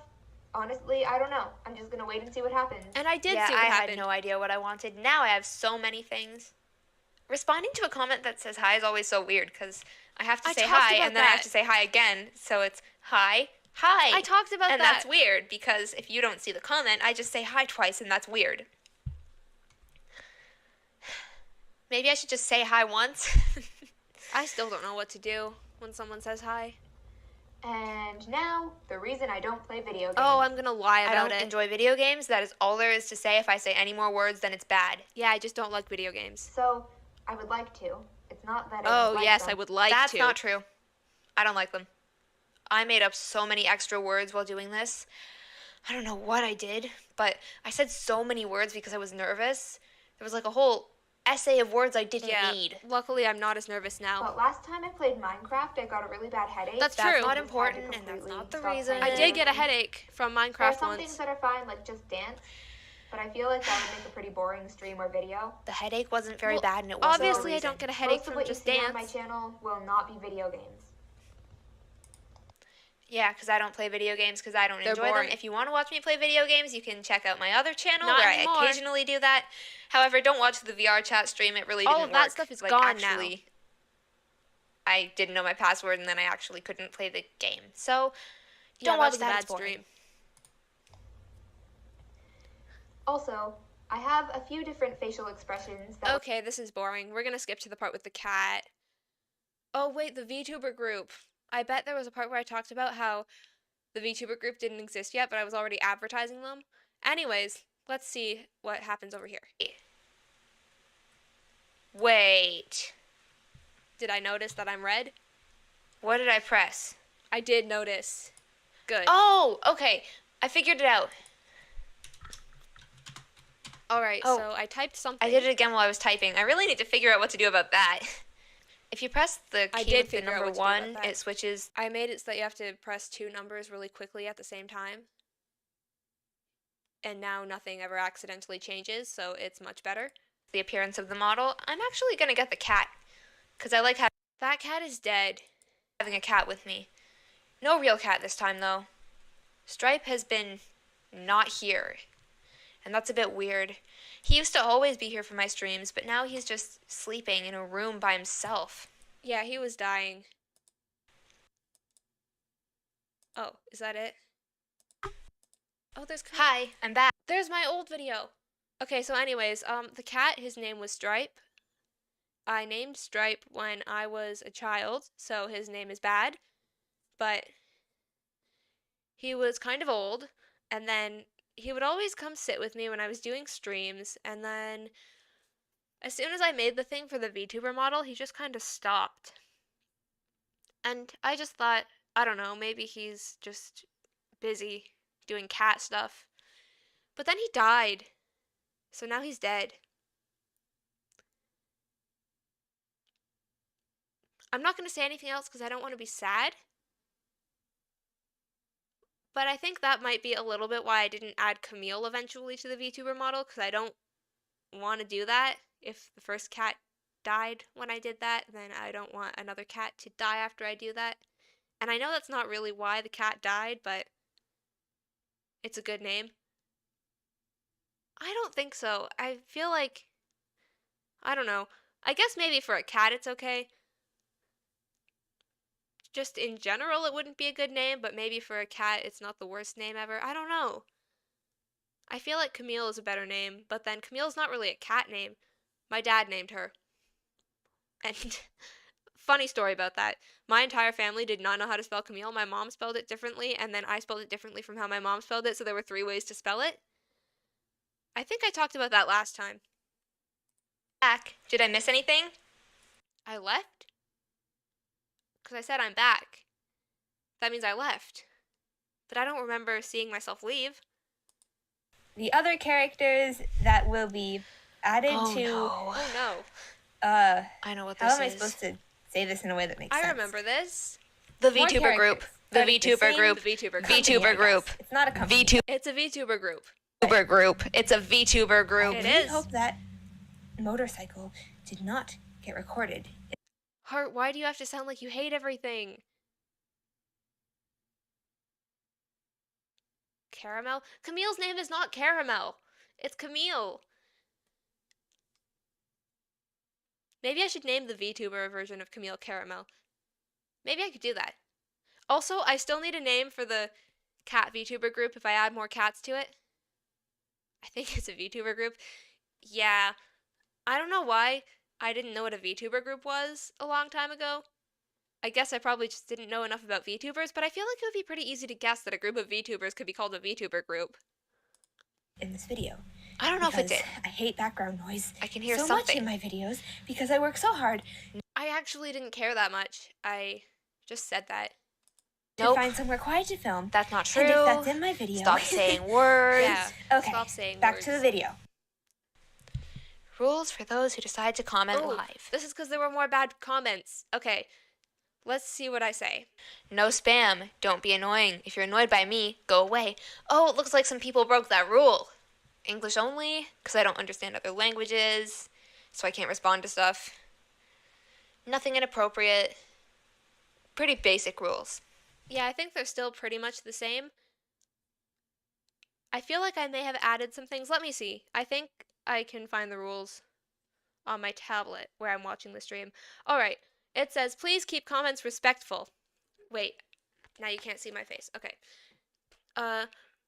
S3: honestly, I don't know. I'm just gonna wait and see what happens.
S1: And I did see what
S2: I
S1: happened.
S2: had no idea what I wanted. Now I have so many things. Responding to a comment that says hi is always so weird because I have to say hi and then I have to say hi again. So it's hi, hi.
S1: I talked about
S2: and
S1: that.
S2: that's weird because if you don't see the comment, I just say hi twice and that's weird. Maybe I should just say hi once.
S1: I still don't know what to do when someone says hi.
S3: And now, the reason I don't play video games.
S1: Oh, I'm gonna lie
S2: I
S1: about
S2: don't
S1: it.
S2: enjoy video games. That is all there is to say. If I say any more words, then it's bad.
S1: Yeah, I just don't like video games.
S3: So, I would like to. It's not that I
S1: Oh,
S3: don't like
S1: yes,
S3: them.
S1: I would like
S2: That's
S1: to.
S2: not true. I don't like them. I made up so many extra words while doing this. I don't know what I did, but I said so many words because I was nervous. There was like a whole essay of words I didn't need.
S1: Luckily, I'm not as nervous now.
S3: But last time I played Minecraft, I got a really bad headache.
S1: That's
S2: That's
S1: true.
S2: not
S3: I just had to
S2: important, and that's
S3: completely
S2: not the
S3: stop
S2: reason.
S3: playing
S1: I
S3: video
S1: did get a
S3: games.
S1: headache from
S3: There are
S1: Minecraft
S3: some things
S1: once.
S3: that are fine, like just dance. But I feel like that would make a pretty boring stream or video.
S2: The headache wasn't very
S1: Well,
S2: bad, and it wasn't the
S1: obviously, I
S2: reason.
S1: don't get a headache
S3: Most of
S1: from
S3: what
S1: just
S3: you see on my
S1: dance.
S3: channel will not be video games.
S2: Yeah, because I don't play video games because I don't
S1: They're
S2: enjoy
S1: boring.
S2: them. If you want to watch me play video games, you can check out my other channel
S1: Not
S2: where
S1: anymore.
S2: I occasionally do that. However, don't watch the VR chat stream. It really
S1: All
S2: didn't
S1: of that
S2: work.
S1: stuff is
S2: Like,
S1: gone now.
S2: actually, I didn't know my password, and then I actually couldn't play the game. So, don't watch
S1: was a
S2: that.
S1: bad
S2: It's boring.
S1: stream.
S3: Also, I have a few different facial expressions that
S1: Okay, this is boring. We're gonna skip to the part with the cat. Oh, wait, the VTuber group. I bet there was a part where I talked about how the VTuber group didn't exist yet, but I was already advertising them. Anyways, let's see what happens over here.
S2: Wait.
S1: Did I notice that I'm red?
S2: What did I press?
S1: I did notice. Good.
S2: Oh, okay. I figured it out.
S1: Alright,
S2: Oh,
S1: so I typed something.
S2: I did it again while I was typing. I really need to figure out what to do about that. If you press the
S1: I
S2: key
S1: did
S2: with the
S1: figure out
S2: number
S1: what to do about
S2: 1,
S1: that.
S2: it switches.
S1: I made it so that you have to press 2 numbers really quickly at the same time. And now nothing ever accidentally changes, so it's much better.
S2: The appearance of the model. I'm actually going to get the cat, because I like
S1: That cat is dead.
S2: having a cat with me. No real cat this time, though. Stripe has been not here, and that's a bit weird. He used to always be here for my streams, but now he's just sleeping in a room by himself.
S1: Yeah, he was dying. Oh, is that it? Oh,
S2: Hi, I'm back.
S1: There's my old video. Okay, so anyways, the cat, his name was Stripe. I named Stripe when I was a child, so his name is bad. But he was kind of old, and then he would always come sit with me when I was doing streams, and then as soon as I made the thing for the Vtuber model, he just kind of stopped. And I just thought, I don't know, maybe he's just busy doing cat stuff. But then he died. So now he's dead. I'm not going to say anything else because I don't want to be sad. But I think that might be a little bit why I didn't add Camille eventually to the VTuber model, because I don't want to do that. If the first cat died when I did that, then I don't want another cat to die after I do that. And I know that's not really why the cat died, but it's a good name. I don't think so. I feel like, I don't know. I guess maybe for a cat it's okay. Just in general, it wouldn't be a good name, but maybe for a cat, it's not the worst name ever. I don't know. I feel like Camille is a better name, but then Camille's not really a cat name. My dad named her. And funny story about that. My entire family did not know how to spell Camille. My mom spelled it differently, and then I spelled it differently from how my mom spelled it, so there were 3 ways to spell it. I think I talked about that last time.
S2: Back. Did I miss anything?
S1: I left? Because I said I'm back. That means I left. But I don't remember seeing myself leave.
S4: The other characters that will be added to.
S2: No.
S1: Oh no.
S2: I know what
S4: How
S2: this
S4: am I
S2: is.
S4: supposed to say this in a way that makes sense?
S1: I remember this.
S2: The
S4: More
S2: VTuber group.
S4: characters.
S2: The
S4: But it's the
S2: VTuber
S4: same
S2: group.
S1: The VTuber group.
S4: Company, I
S2: VTuber group.
S4: guess. It's not a company.
S1: It's a VTuber group.
S2: VTuber group. It's a VTuber group.
S4: I
S1: It
S4: really
S1: is.
S4: hope that motorcycle did not get recorded.
S1: Heart, why do you have to sound like you hate everything? Caramel? Camille's name is not Caramel. It's Camille. Maybe I should name the VTuber version of Camille Caramel. Maybe I could do that. Also, I still need a name for the cat VTuber group if I add more cats to it. I think it's a VTuber group. Yeah. I don't know why I didn't know what a VTuber group was a long time ago. I guess I probably just didn't know enough about VTubers, but I feel like it would be pretty easy to guess that a group of VTubers could be called a VTuber group.
S4: In this video.
S2: I don't know if it
S4: Because
S2: did.
S4: I hate background noise
S2: I can hear
S4: so
S2: something.
S4: much in my videos because I work so hard
S1: I actually didn't care that much. I just said that.
S4: to
S2: Nope.
S4: find somewhere quiet to film.
S2: That's not true.
S4: And if that's in my video.
S2: Stop saying words.
S1: Yeah.
S4: Okay.
S1: Stop saying
S4: back
S1: words.
S4: to the video.
S2: Rules for those who decide to comment
S1: Oh,
S2: live.
S1: this is because there were more bad comments. Okay, let's see what I say.
S2: No spam. Don't be annoying. If you're annoyed by me, go away. Oh, it looks like some people broke that rule. English only, because I don't understand other languages, so I can't respond to stuff. Nothing inappropriate. Pretty basic rules.
S1: Yeah, I think they're still pretty much the same. I feel like I may have added some things. Let me see. I think I can find the rules on my tablet where I'm watching the stream. All right. It says, please keep comments respectful. Wait. Now you can't see my face. Okay.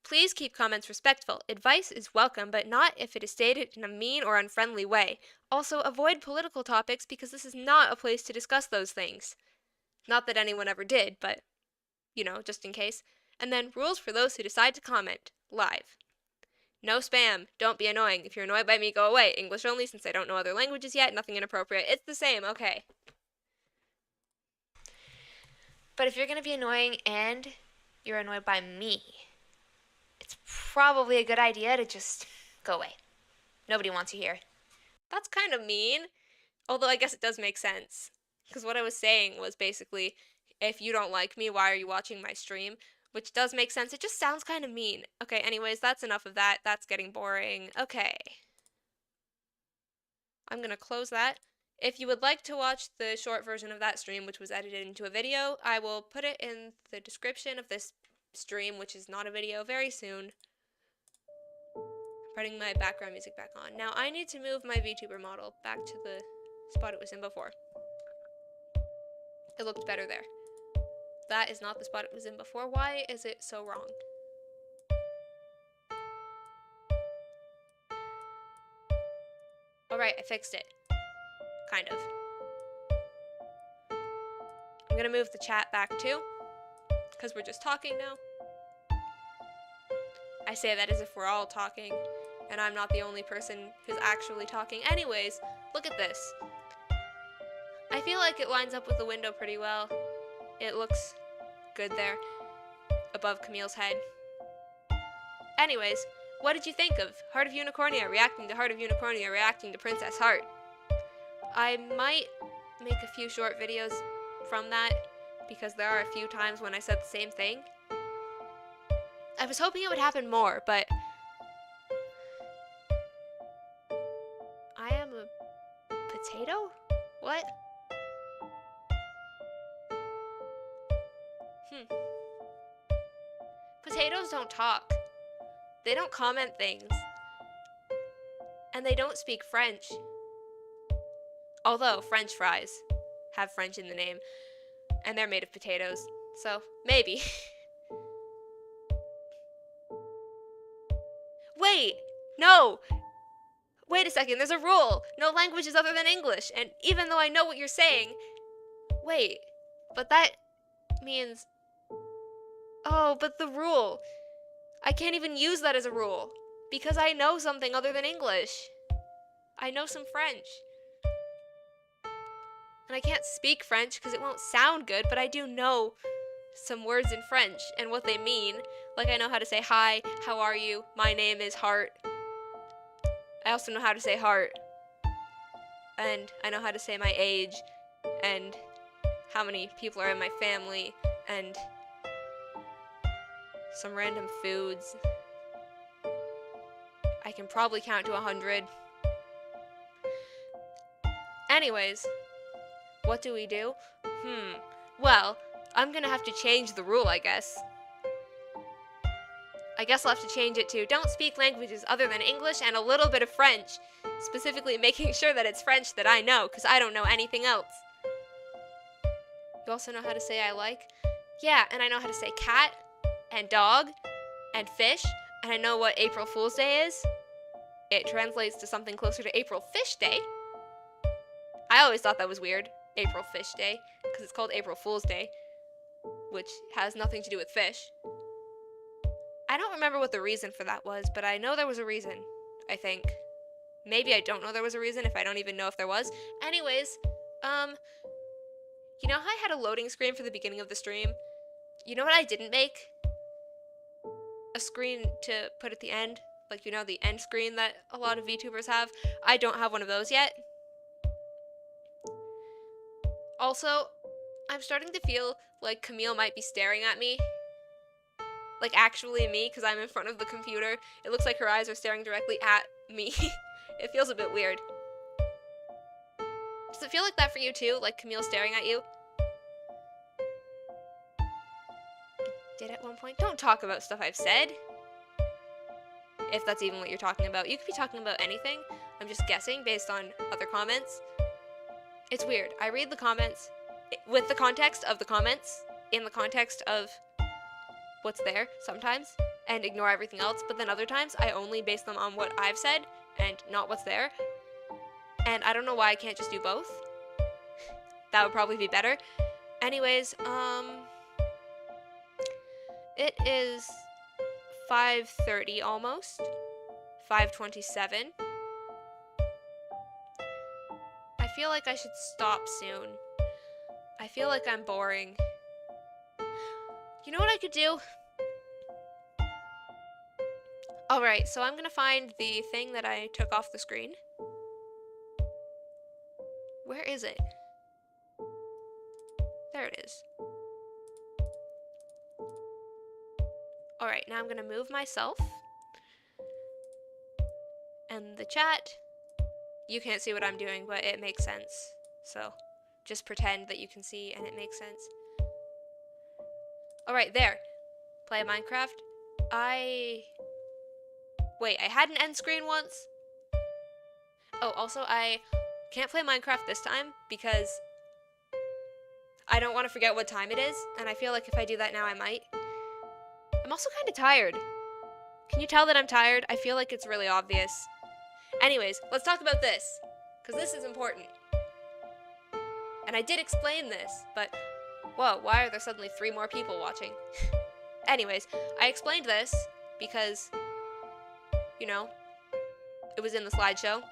S1: Please keep comments respectful. Advice is welcome, but not if it is stated in a mean or unfriendly way. Also, avoid political topics because this is not a place to discuss those things. Not that anyone ever did, but, you know, just in case. And then, rules for those who decide to comment. Live. No spam. Don't be annoying. If you're annoyed by me, go away. English only, since I don't know other languages yet. Nothing inappropriate. It's the same. Okay.
S2: But if you're going to be annoying and you're annoyed by me, it's probably a good idea to just go away. Nobody wants you here.
S1: That's kind of mean. Although I guess it does make sense. Because what I was saying was basically, if you don't like me, why are you watching my stream? Which does make sense. It just sounds kind of mean. Okay, anyways, that's enough of that. That's getting boring. Okay. I'm going to close that. If you would like to watch the short version of that stream, which was edited into a video, I will put it in the description of this stream, which is not a video, very soon. Putting my background music back on. Now I need to move my VTuber model back to the spot it was in before. It looked better there. That is not the spot it was in before. Why is it so wrong? Alright, I fixed it. Kind of. I'm gonna move the chat back too, because we're just talking now. I say that as if we're all talking, and I'm not the only person who's actually talking. Anyways, look at this. I feel like it lines up with the window pretty well. It looks good there, above Camille's head. Anyways, what did you think of Heart of Unicornia reacting to Heart of Unicornia reacting to Princess Heart? I might make a few short videos from that, because there are a few times when I said the same thing. I was hoping it would happen more, but I am a potato? What? Potatoes don't talk. They don't comment things. And they don't speak French. Although French fries have French in the name, and they're made of potatoes, so maybe. Wait, no! Wait a second, there's a rule! No languages other than English, and even though I know what you're saying... Wait, but that means... Oh, but the rule. I can't even use that as a rule, because I know something other than English. I know some French. And I can't speak French because it won't sound good, but I do know some words in French and what they mean. Like I know how to say hi, how are you, my name is Heart. I also know how to say heart. And I know how to say my age, and how many people are in my family, and some random foods. I can probably count to 100. Anyways, what do we do? Well, I'm gonna have to change the rule, I guess. I guess I'll have to change it to don't speak languages other than English and a little bit of French. Specifically making sure that it's French that I know, because I don't know anything else. You also know how to say I like? Yeah, and I know how to say cat, and dog, and fish, and I know what April Fool's Day is. It translates to something closer to April Fish Day. I always thought that was weird, April Fish Day, because it's called April Fool's Day, which has nothing to do with fish. I don't remember what the reason for that was, but I know there was a reason, I think. Maybe I don't know there was a reason if I don't even know if there was. Anyways, you know how I had a loading screen for the beginning of the stream? You know what I didn't make? A screen to put at the end. Like, you know, the end screen that a lot of VTubers have. I don't have one of those yet. Also, I'm starting to feel like Camille might be staring at me. Like, actually me, because I'm in front of the computer. It looks like her eyes are staring directly at me. It feels a bit weird. Does it feel like that for you too? Like Camille staring at you? Did at one point? Don't talk about stuff I've said. If that's even what you're talking about. You could be talking about anything. I'm just guessing based on other comments. It's weird. I read the comments with the context of the comments, in the context of what's there sometimes, and ignore everything else, but then other times I only base them on what I've said and not what's there. And I don't know why I can't just do both. That would probably be better. Anyways, it is 5:30 almost. 5:27. I feel like I should stop soon. I feel like I'm boring. You know what I could do? Alright, so I'm gonna find the thing that I took off the screen. Where is it? There it is. Alright, now I'm gonna move myself. And the chat, you can't see what I'm doing, but it makes sense. So, just pretend that you can see and it makes sense. Alright, there. Play Minecraft. Wait, I had an end screen once? Oh, also, I can't play Minecraft this time because I don't want to forget what time it is, and I feel like if I do that now, I might. I'm also kind of tired. Can you tell that I'm tired? I feel like it's really obvious. Anyways, let's talk about this, because this is important. And I did explain this, but whoa, why are there suddenly 3 more people watching? Anyways, I explained this because, you know, it was in the slideshow,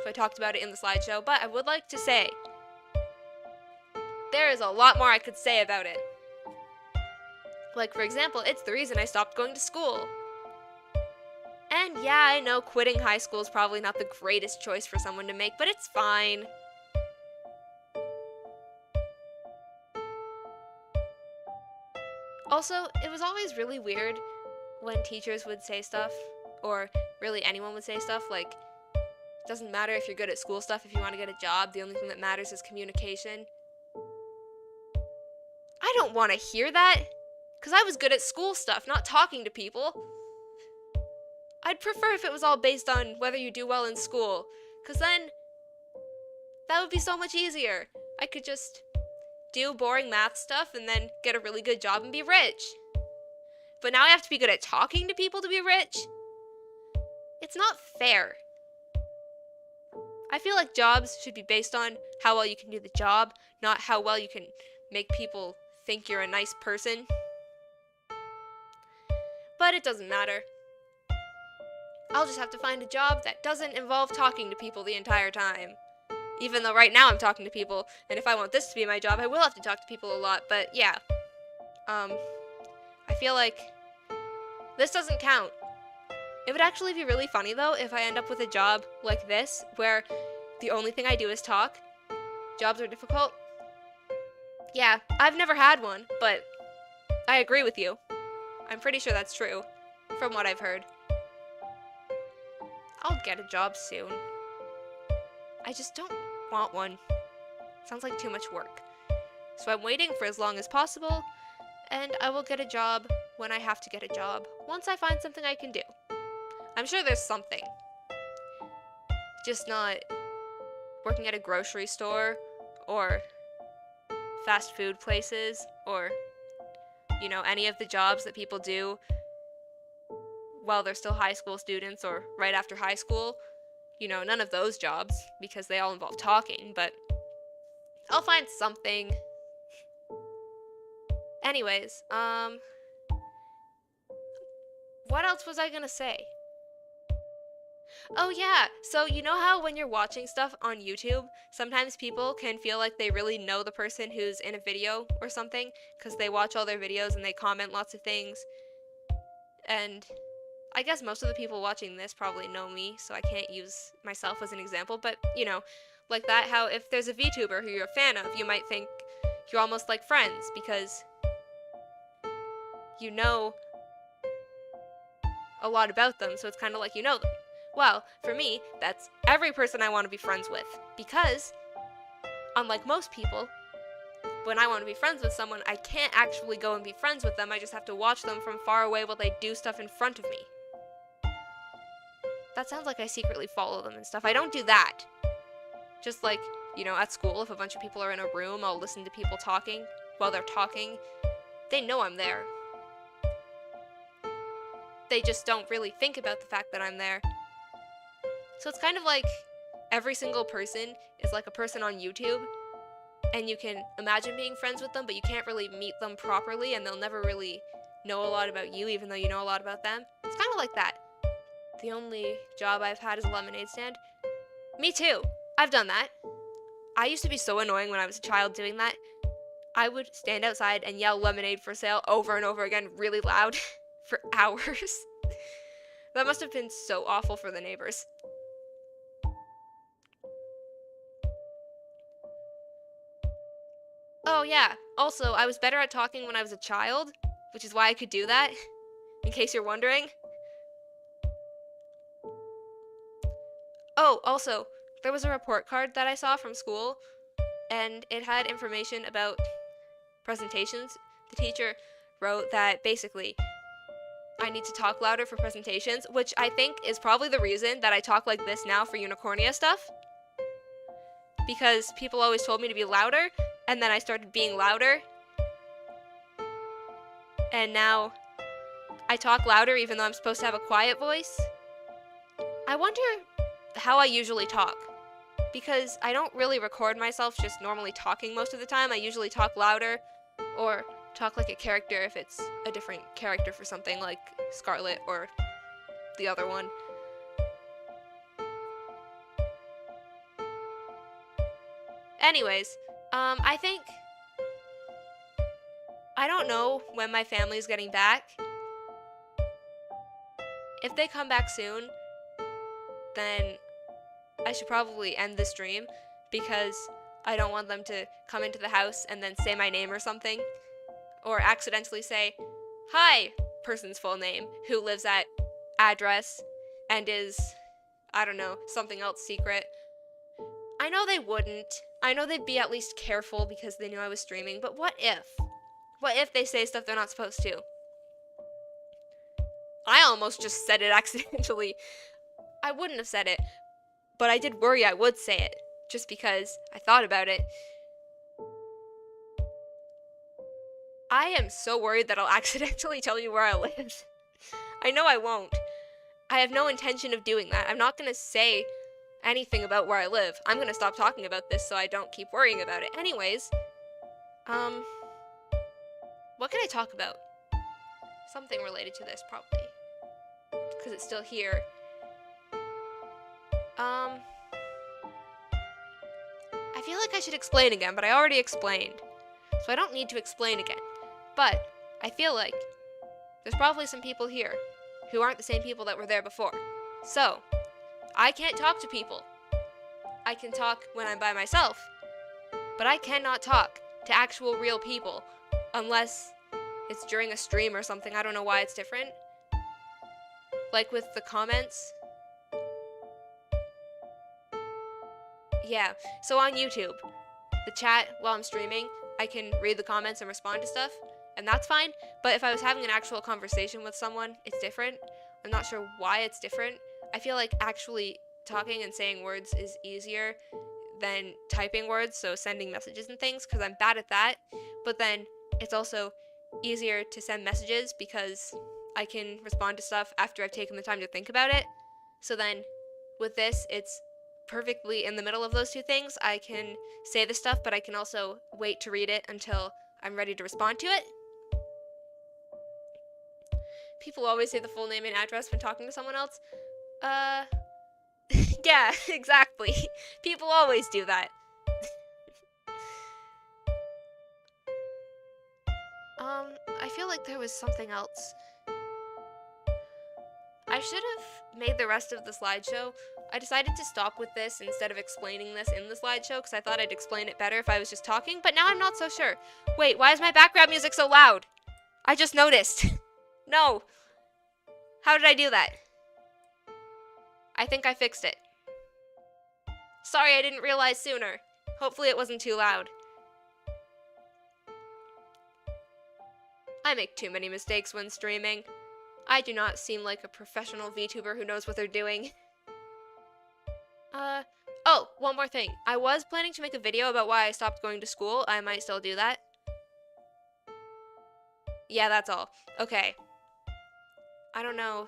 S1: so I talked about it in the slideshow, but I would like to say, there is a lot more I could say about it. Like, for example, it's the reason I stopped going to school. And yeah, I know quitting high school is probably not the greatest choice for someone to make, but it's fine. Also, it was always really weird when teachers would say stuff, or really anyone would say stuff like, it doesn't matter if you're good at school stuff, if you want to get a job, the only thing that matters is communication. I don't want to hear that, because I was good at school stuff, not talking to people. I'd prefer if it was all based on whether you do well in school, because then that would be so much easier. I could just do boring math stuff and then get a really good job and be rich. But now I have to be good at talking to people to be rich? It's not fair. I feel like jobs should be based on how well you can do the job, not how well you can make people think you're a nice person. But it doesn't matter. I'll just have to find a job that doesn't involve talking to people the entire time. Even though right now I'm talking to people, and if I want this to be my job, I will have to talk to people a lot, but yeah. I feel like this doesn't count. It would actually be really funny, though, if I end up with a job like this, where the only thing I do is talk. Jobs are difficult. Yeah, I've never had one, but I agree with you. I'm pretty sure that's true, from what I've heard. I'll get a job soon. I just don't want one. Sounds like too much work. So I'm waiting for as long as possible, and I will get a job when I have to get a job, once I find something I can do. I'm sure there's something. Just not working at a grocery store, or fast food places, or, you know, any of the jobs that people do while they're still high school students or right after high school. You know, none of those jobs, because they all involve talking, but I'll find something. Anyways, what else was I gonna say? Oh yeah, so you know how when you're watching stuff on YouTube, sometimes people can feel like they really know the person who's in a video or something, because they watch all their videos and they comment lots of things, and I guess most of the people watching this probably know me, so I can't use myself as an example, but, you know, like that, how if there's a VTuber who you're a fan of, you might think you're almost like friends, because you know a lot about them, so it's kind of like you know them. Well, for me, that's every person I want to be friends with, because, unlike most people, when I want to be friends with someone, I can't actually go and be friends with them, I just have to watch them from far away while they do stuff in front of me. That sounds like I secretly follow them and stuff. I don't do that. Just like, you know, at school, if a bunch of people are in a room, I'll listen to people talking while they're talking. They know I'm there. They just don't really think about the fact that I'm there. So it's kind of like every single person is like a person on YouTube, and you can imagine being friends with them, but you can't really meet them properly, and they'll never really know a lot about you, even though you know a lot about them. It's kind of like that. The only job I've had is a lemonade stand. Me too. I've done that. I used to be so annoying when I was a child doing that. I would stand outside and yell lemonade for sale over and over again really loud for hours. That must have been so awful for the neighbors. Oh yeah, also, I was better at talking when I was a child, which is why I could do that, in case you're wondering. Oh, also, there was a report card that I saw from school, and it had information about presentations. The teacher wrote that basically I need to talk louder for presentations, which I think is probably the reason that I talk like this now for Unicornia stuff. Because people always told me to be louder, and then I started being louder. And now I talk louder even though I'm supposed to have a quiet voice. I wonder how I usually talk. Because I don't really record myself just normally talking most of the time. I usually talk louder or talk like a character if it's a different character for something like Scarlet or the other one. Anyways, I think I don't know when my family's getting back. If they come back soon, then I should probably end the stream because I don't want them to come into the house and then say my name or something. Or accidentally say, hi, person's full name, who lives at address and is, I don't know, something else secret. I know they wouldn't. I know they'd be at least careful because they knew I was streaming, but what if? What if they say stuff they're not supposed to? I almost just said it accidentally. I wouldn't have said it, but I did worry I would say it, just because I thought about it. I am so worried that I'll accidentally tell you where I live. I know I won't. I have no intention of doing that. I'm not gonna say anything about where I live. I'm gonna stop talking about this so I don't keep worrying about it. Anyways, what can I talk about? Something related to this, probably. Because it's still here. I feel like I should explain again, but I already explained. So I don't need to explain again. But I feel like there's probably some people here who aren't the same people that were there before. So, I can't talk to people. I can talk when I'm by myself, but I cannot talk to actual real people unless it's during a stream or something. I don't know why it's different. Like with the comments. Yeah, so on YouTube, the chat while I'm streaming, I can read the comments and respond to stuff, and that's fine. But if I was having an actual conversation with someone, it's different. I'm not sure why it's different. I feel like actually talking and saying words is easier than typing words, so sending messages and things, because I'm bad at that. But then it's also easier to send messages because I can respond to stuff after I've taken the time to think about it. So then with this, it's perfectly in the middle of those two things. I can say the stuff, but I can also wait to read it until I'm ready to respond to it. People always say the full name and address when talking to someone else. Yeah, exactly. People always do that. I feel like there was something else. I should have made the rest of the slideshow. I decided to stop with this instead of explaining this in the slideshow because I thought I'd explain it better if I was just talking, but now I'm not so sure. Wait, why is my background music so loud? I just noticed. No. How did I do that? I think I fixed it. Sorry, I didn't realize sooner. Hopefully it wasn't too loud. I make too many mistakes when streaming. I do not seem like a professional VTuber who knows what they're doing. Oh, one more thing. I was planning to make a video about why I stopped going to school. I might still do that. Yeah, that's all. Okay. I don't know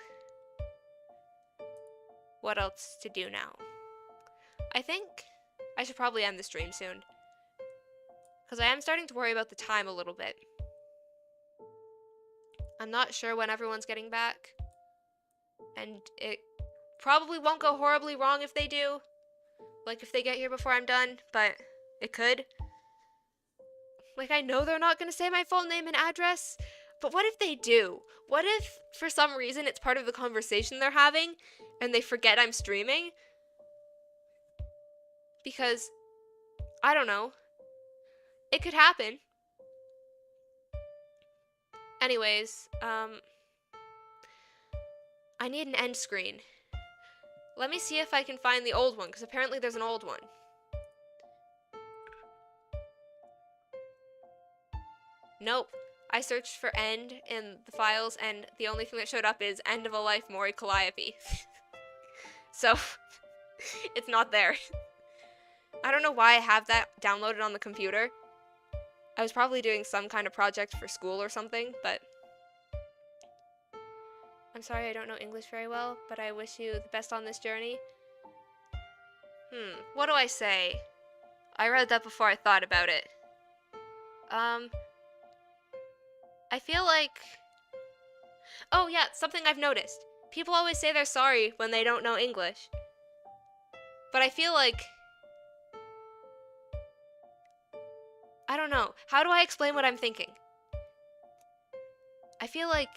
S1: what else to do now. I think I should probably end the stream soon. Because I am starting to worry about the time a little bit. I'm not sure when everyone's getting back. And it probably won't go horribly wrong if they do. Like if they get here before I'm done, but it could. Like, I know they're not going to say my full name and address, but what if they do? What if, for some reason, it's part of the conversation they're having, and they forget I'm streaming? Because, I don't know. It could happen. Anyways, I need an end screen. Let me see if I can find the old one, because apparently there's an old one. Nope. I searched for end in the files, and the only thing that showed up is End of a Life Mori Calliope. So, it's not there. I don't know why I have that downloaded on the computer. I was probably doing some kind of project for school or something, but... I'm sorry I don't know English very well, but I wish you the best on this journey. What do I say? I read that before I thought about it. I feel like... Oh yeah, something I've noticed. People always say they're sorry when they don't know English. But I feel like... I don't know. How do I explain what I'm thinking? I feel like...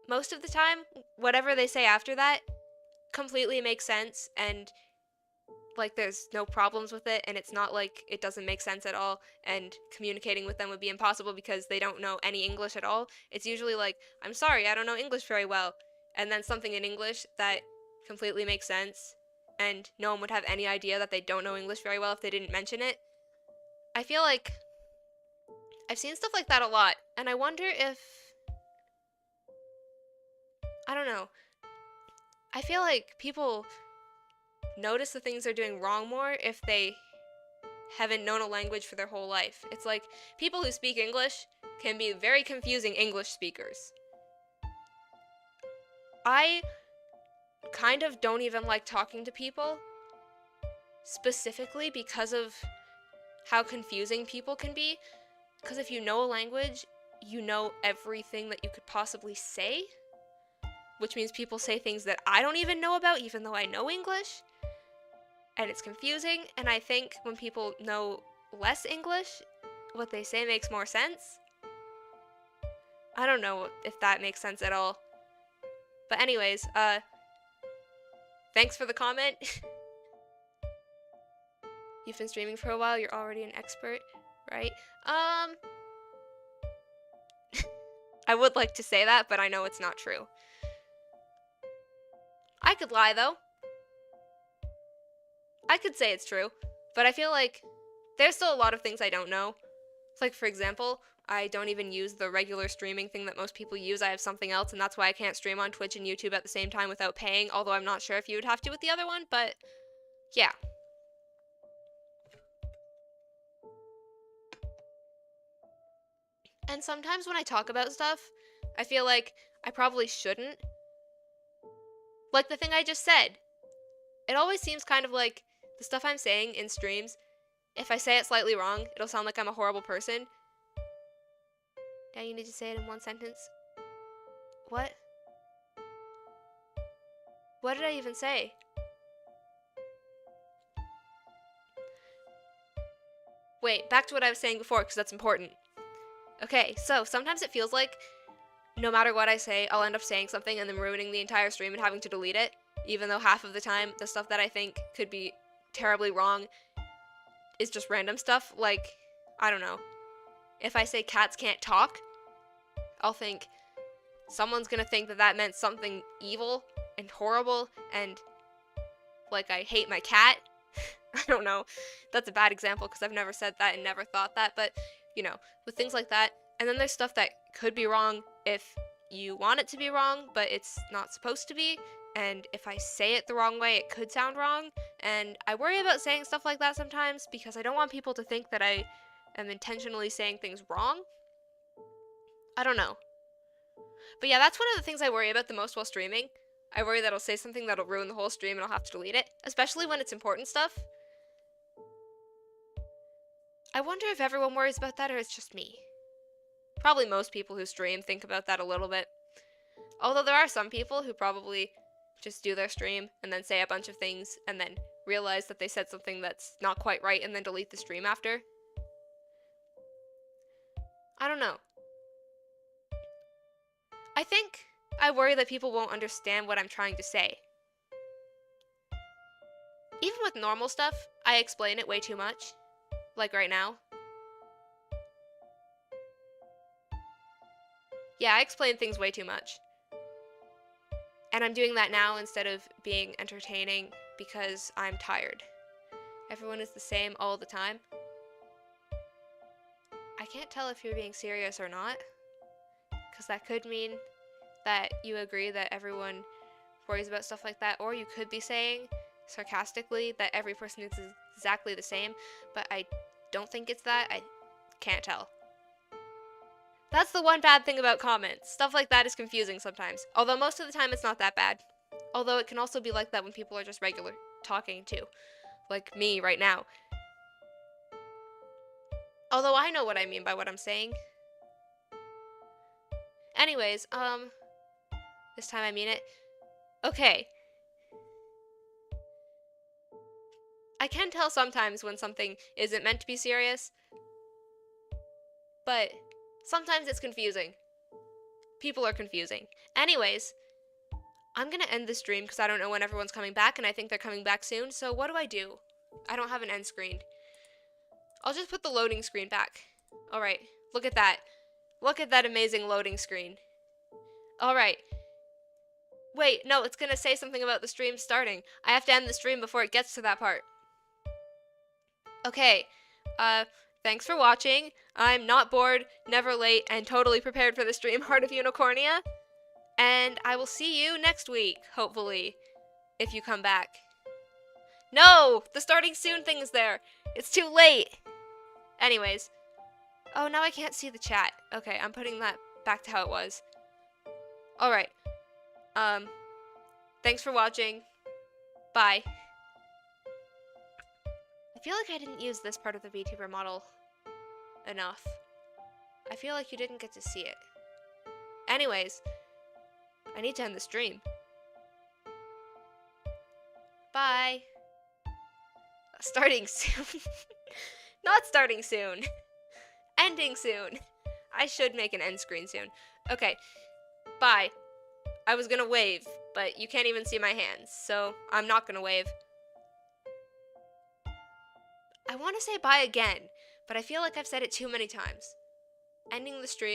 S1: most of the time, whatever they say after that completely makes sense, and like there's no problems with it, and it's not like it doesn't make sense at all, and communicating with them would be impossible because they don't know any English at all. It's usually like, I'm sorry, I don't know English very well, and then something in English that completely makes sense, and no one would have any idea that they don't know English very well if they didn't mention it. I feel like I've seen stuff like that a lot, and I wonder if... I don't know. I feel like people notice the things they're doing wrong more if they haven't known a language for their whole life. It's like people who speak English can be very confusing English speakers. I kind of don't even like talking to people, specifically because of how confusing people can be. Because if you know a language, you know everything that you could possibly say. Which means people say things that I don't even know about, even though I know English. And it's confusing, and I think when people know less English, what they say makes more sense. I don't know if that makes sense at all. But anyways, thanks for the comment. You've been streaming for a while, you're already an expert, right? I would like to say that, but I know it's not true. I could lie, though. I could say it's true, but I feel like there's still a lot of things I don't know. Like, for example, I don't even use the regular streaming thing that most people use. I have something else, and that's why I can't stream on Twitch and YouTube at the same time without paying, although I'm not sure if you would have to with the other one, but yeah. And sometimes when I talk about stuff, I feel like I probably shouldn't. Like the thing I just said. It always seems kind of like the stuff I'm saying in streams, if I say it slightly wrong, it'll sound like I'm a horrible person. Now you need to say it in one sentence. What? What did I even say? Wait, back to what I was saying before, because that's important. Okay, so sometimes it feels like no matter what I say, I'll end up saying something and then ruining the entire stream and having to delete it, even though half of the time the stuff that I think could be terribly wrong is just random stuff. Like, I don't know. If I say cats can't talk, I'll think someone's gonna think that that meant something evil and horrible and like I hate my cat. I don't know. That's a bad example because I've never said that and never thought that, but you know, with things like that. And then there's stuff that could be wrong if you want it to be wrong, but it's not supposed to be. And if I say it the wrong way, it could sound wrong. And I worry about saying stuff like that sometimes because I don't want people to think that I am intentionally saying things wrong. I don't know. But yeah, that's one of the things I worry about the most while streaming. I worry that I'll say something that'll ruin the whole stream and I'll have to delete it, especially when it's important stuff. I wonder if everyone worries about that or it's just me. Probably most people who stream think about that a little bit. Although there are some people who probably just do their stream and then say a bunch of things and then realize that they said something that's not quite right and then delete the stream after. I don't know. I think I worry that people won't understand what I'm trying to say. Even with normal stuff, I explain it way too much. Like right now. Yeah, I explain things way too much. And I'm doing that now instead of being entertaining because I'm tired. Everyone is the same all the time. I can't tell if you're being serious or not, because that could mean that you agree that everyone worries about stuff like that, or you could be saying sarcastically that every person is exactly the same, but I don't think it's that. I can't tell. That's the one bad thing about comments. Stuff like that is confusing sometimes, although most of the time it's not that bad. Although it can also be like that when people are just regular talking too, like me right now. Although I know what I mean by what I'm saying. Anyways, this time I mean it. Okay. I can tell sometimes when something isn't meant to be serious, but sometimes it's confusing. People are confusing. Anyways, I'm gonna end this stream because I don't know when everyone's coming back, and I think they're coming back soon, so what do? I don't have an end screen. I'll just put the loading screen back. Alright, look at that. Look at that amazing loading screen. Alright. Wait, no, it's gonna say something about the stream starting. I have to end the stream before it gets to that part. Okay, thanks for watching. I'm not bored, never late, and totally prepared for the stream, Heart of Unicornia. And I will see you next week, hopefully, if you come back. No! The starting soon thing is there. It's too late. Anyways. Oh, now I can't see the chat. Okay, I'm putting that back to how it was. Alright. Thanks for watching. Bye. I feel like I didn't use this part of the Vtuber model enough. I feel like you didn't get to see it. Anyways, I need to end the stream. Bye. Starting soon. Not starting soon. Ending soon. I should make an end screen soon. Okay. Bye. I was gonna wave, but you can't even see my hands, so I'm not gonna wave. I want to say bye again, but I feel like I've said it too many times. Ending the stream.